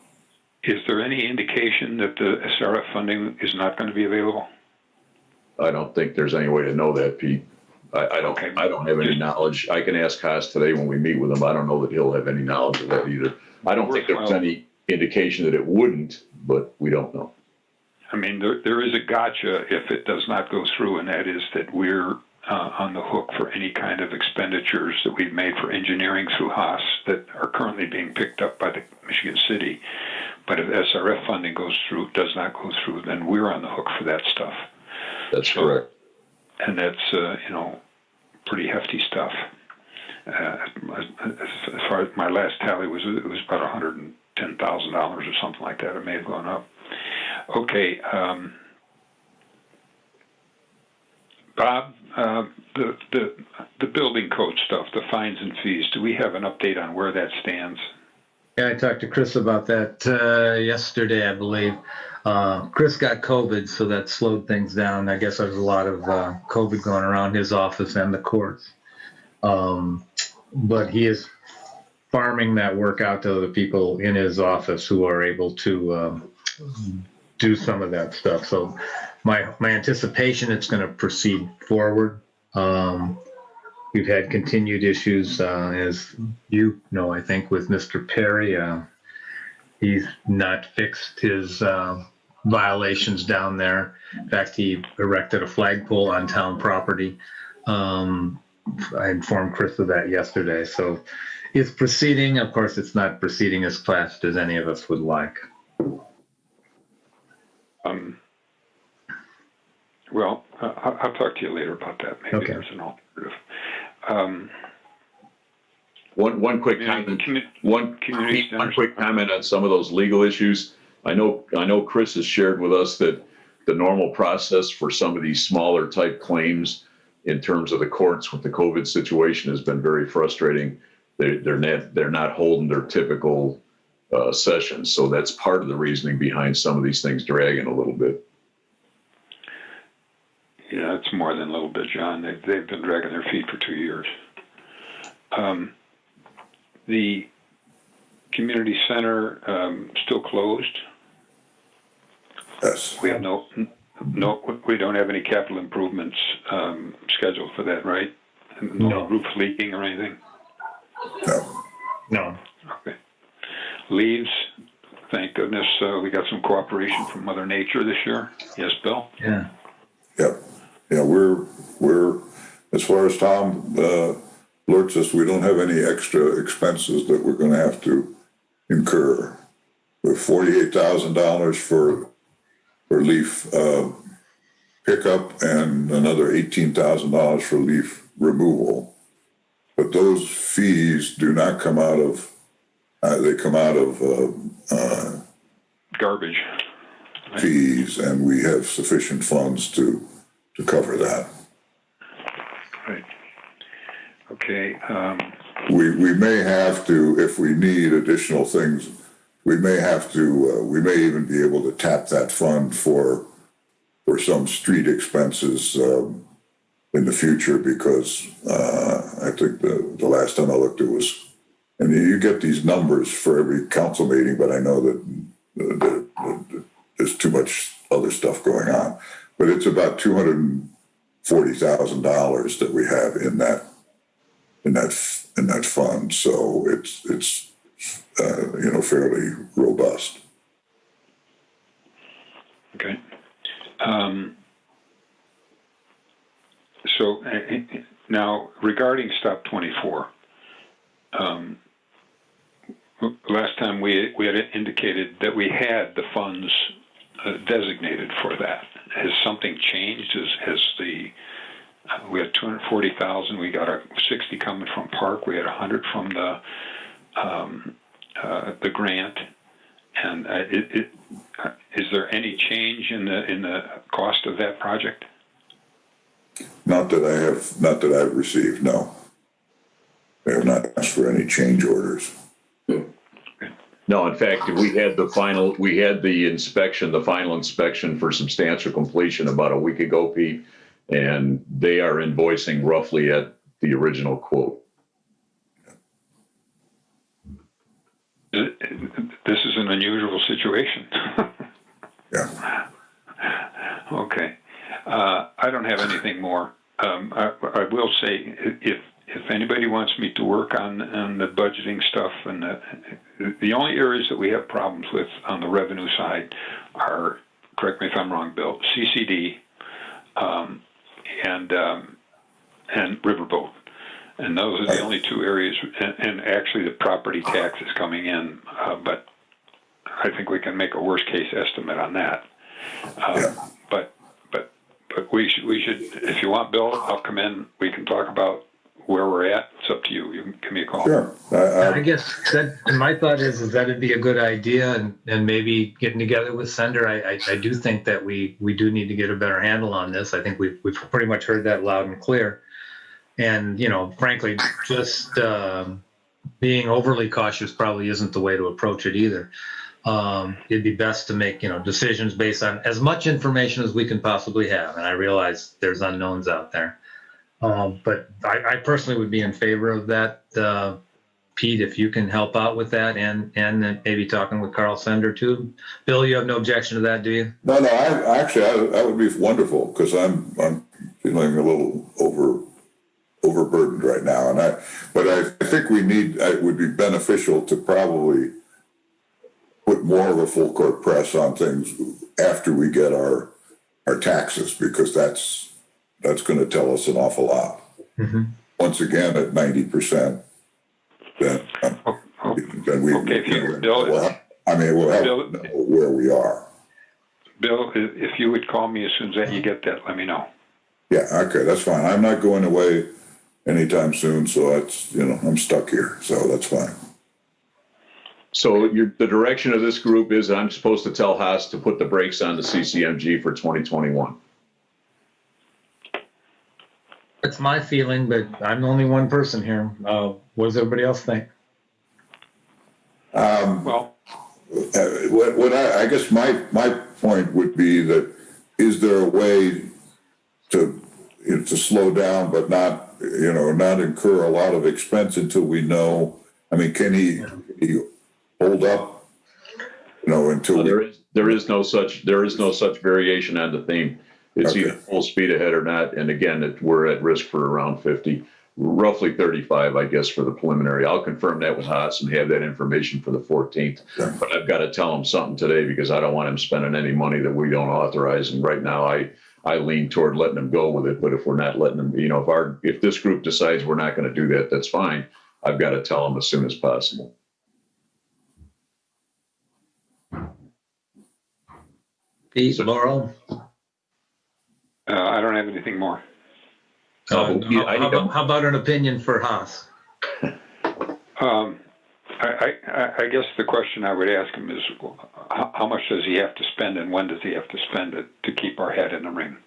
Is there any indication that the SRF funding is not going to be available? I don't think there's any way to know that, Pete. I don't have any knowledge. I can ask Haas today when we meet with him. I don't know that he'll have any knowledge of that either. I don't think there's any indication that it wouldn't, but we don't know. I mean, there is a gotcha if it does not go through, and that is that we're on the hook for any kind of expenditures that we've made for engineering through Haas that are currently being picked up by the Michigan City. But if SRF funding does not go through, then we're on the hook for that stuff. That's correct. And that's, pretty hefty stuff. As far as my last tally was, it was about $110,000 or something like that. It may have gone up. Okay. Bob, the building code stuff, the fines and fees, do we have an update on where that stands? Yeah, I talked to Chris about that yesterday, I believe. Chris got COVID, so that slowed things down. I guess there's a lot of COVID going around his office and the courts. But he is farming that work out to the people in his office who are able to do some of that stuff. So my anticipation, it's going to proceed forward. We've had continued issues, as you know, I think, with Mr. Perry. He's not fixed his violations down there. In fact, he erected a flagpole on town property. I informed Chris of that yesterday. So it's proceeding. Of course, it's not proceeding as fast as any of us would like. Well, I'll talk to you later about that. Maybe Okay. There's an alternative. One quick comment. One quick comment on some of those legal issues. I know Chris has shared with us that the normal process for some of these smaller type claims in terms of the courts with the COVID situation has been very frustrating. They're not holding their typical sessions, so that's part of the reasoning behind some of these things dragging a little bit. Yeah, it's more than a little bit, John. They've been dragging their feet for 2 years. The community center still closed. Yes. We have we don't have any capital improvements scheduled for that, right? No roof leaking or anything? No. Okay. Leaves, thank goodness we got some cooperation from Mother Nature this year. Yes, Bill? Yeah. Yep. Yeah, we're as far as Tom alerts us, we don't have any extra expenses that we're going to have to incur. With $48,000 for leaf pickup and another $18,000 for leaf removal. But those fees do not come out of, they come out of garbage. Fees, and we have sufficient funds to cover that. Right. Okay. We may have to, if we need additional things, we may have to, we may even be able to tap that fund for some street expenses in the future, because I think the last time I looked, it was, and you get these numbers for every council meeting, but I know that there's too much other stuff going on. But it's about $240,000 that we have in that fund. So it's fairly robust. Okay. So now regarding stop 24, last time we had indicated that we had the funds designated for that. Has something changed? We had 240,000. We got 60 coming from Park. We had 100 from the grant. And is there any change in the cost of that project? Not that I've received, no. They have not asked for any change orders. No, in fact, we had the final inspection for substantial completion about a week ago, Pete, and they are invoicing roughly at the original quote. This is an unusual situation. Yeah. Okay. I don't have anything more. I will say, if anybody wants me to work on the budgeting stuff, and the only areas that we have problems with on the revenue side are, correct me if I'm wrong, Bill, CCD and Riverboat. And those are the only two areas, and actually the property tax is coming in, but I think we can make a worst case estimate on that. But we should, if you want, Bill, I'll come in. We can talk about where we're at. It's up to you. You can give me a call. Sure. I guess that my thought is that it'd be a good idea, and maybe getting together with Sender. I do think that we do need to get a better handle on this. I think we've pretty much heard that loud and clear. And, frankly, just being overly cautious probably isn't the way to approach it either. It'd be best to make, decisions based on as much information as we can possibly have. And I realize there's unknowns out there. But I personally would be in favor of that. Pete, if you can help out with that, and then maybe talking with Carl Sender too. Bill, you have no objection to that, do you? No, that would be wonderful, because I'm feeling a little overburdened right now, but I think it would be beneficial to probably put more of a full court press on things after we get our taxes, because that's going to tell us an awful lot. Mm-hmm. Once again, at 90%, then we we'll know where we are. Bill, if you would call me as soon as you get that, let me know. Yeah, okay, that's fine. I'm not going away anytime soon, so that's, I'm stuck here, so that's fine. So the direction of this group is I'm supposed to tell Haas to put the brakes on the CCMG for 2021. That's my feeling, but I'm only one person here. What does everybody else think? Well, what I guess my point would be that, is there a way to slow down, but not incur a lot of expense until we know? I mean, can he hold up? Until there is no such variation on the theme. It's either full speed ahead or not. And again, we're at risk for around 50, roughly 35, I guess, for the preliminary. I'll confirm that with Haas and have that information for the 14th. Yeah. But I've got to tell him something today, because I don't want him spending any money that we don't authorize. And right now, I lean toward letting him go with it. But if we're not letting him, if this group decides we're not going to do that, that's fine. I've got to tell him as soon as possible. Pete, Laurel? I don't have anything more. How about an opinion for Haas? I guess the question I would ask him is, how much does he have to spend, and when does he have to spend it to keep our head in the ring?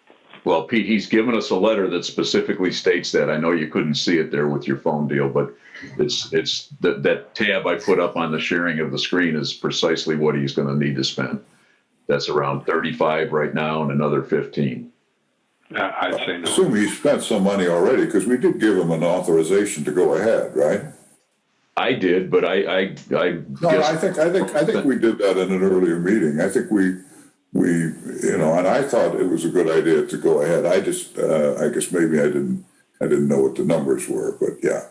Well, Pete, he's given us a letter that specifically states that. I know you couldn't see it there with your phone deal, but it's that tab I put up on the sharing of the screen is precisely what he's going to need to spend. That's around 35 right now, and another 15. I'd say no. I assume he spent some money already, because we did give him an authorization to go ahead, right? I did, but I guess. I think we did that in an earlier meeting. I think we and I thought it was a good idea to go ahead. I guess maybe I didn't know what the numbers were, but yeah.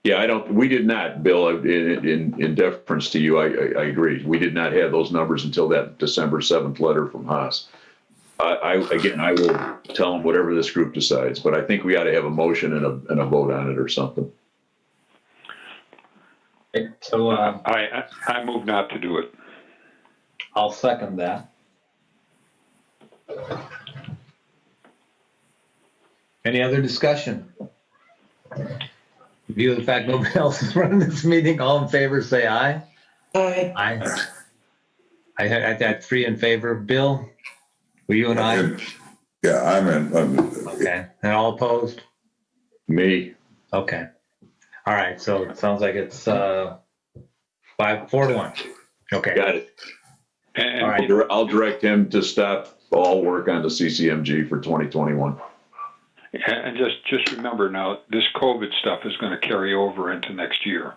Yeah, we did not, Bill, in deference to you, I agree. We did not have those numbers until that December 7th letter from Haas. I will tell them whatever this group decides, but I think we ought to have a motion and a vote on it or something. So I move not to do it. I'll second that. Any other discussion? In view of the fact nobody else is running this meeting, all in favor, say aye. Aye. Aye. I had 3 in favor. Bill, were you an aye? Yeah, I'm in. Okay. And all opposed? Me. Okay. All right. So it sounds like it's 4 to 1. Okay. Got it. And All right. I'll direct him to stop all work on the CCMG for 2021. And just remember now, this COVID stuff is going to carry over into next year.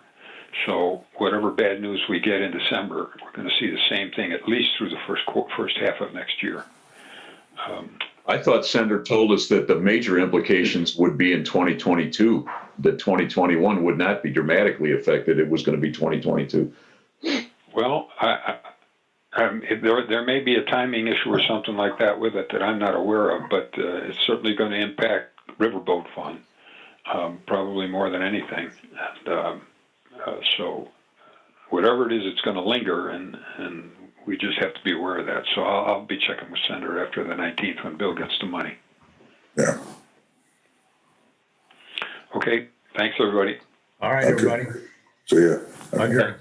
So whatever bad news we get in December, we're going to see the same thing at least through the first half of next year. I thought Senator told us that the major implications would be in 2022, that 2021 would not be dramatically affected. It was going to be 2022. Well, there may be a timing issue or something like that with it that I'm not aware of, but it's certainly going to impact Riverboat Fund, probably more than anything. And so whatever it is, it's going to linger, and we just have to be aware of that. So I'll be checking with Senator after the 19th when Bill gets the money. Yeah. Okay, thanks, everybody. All right, Okay. everybody. See ya. Okay.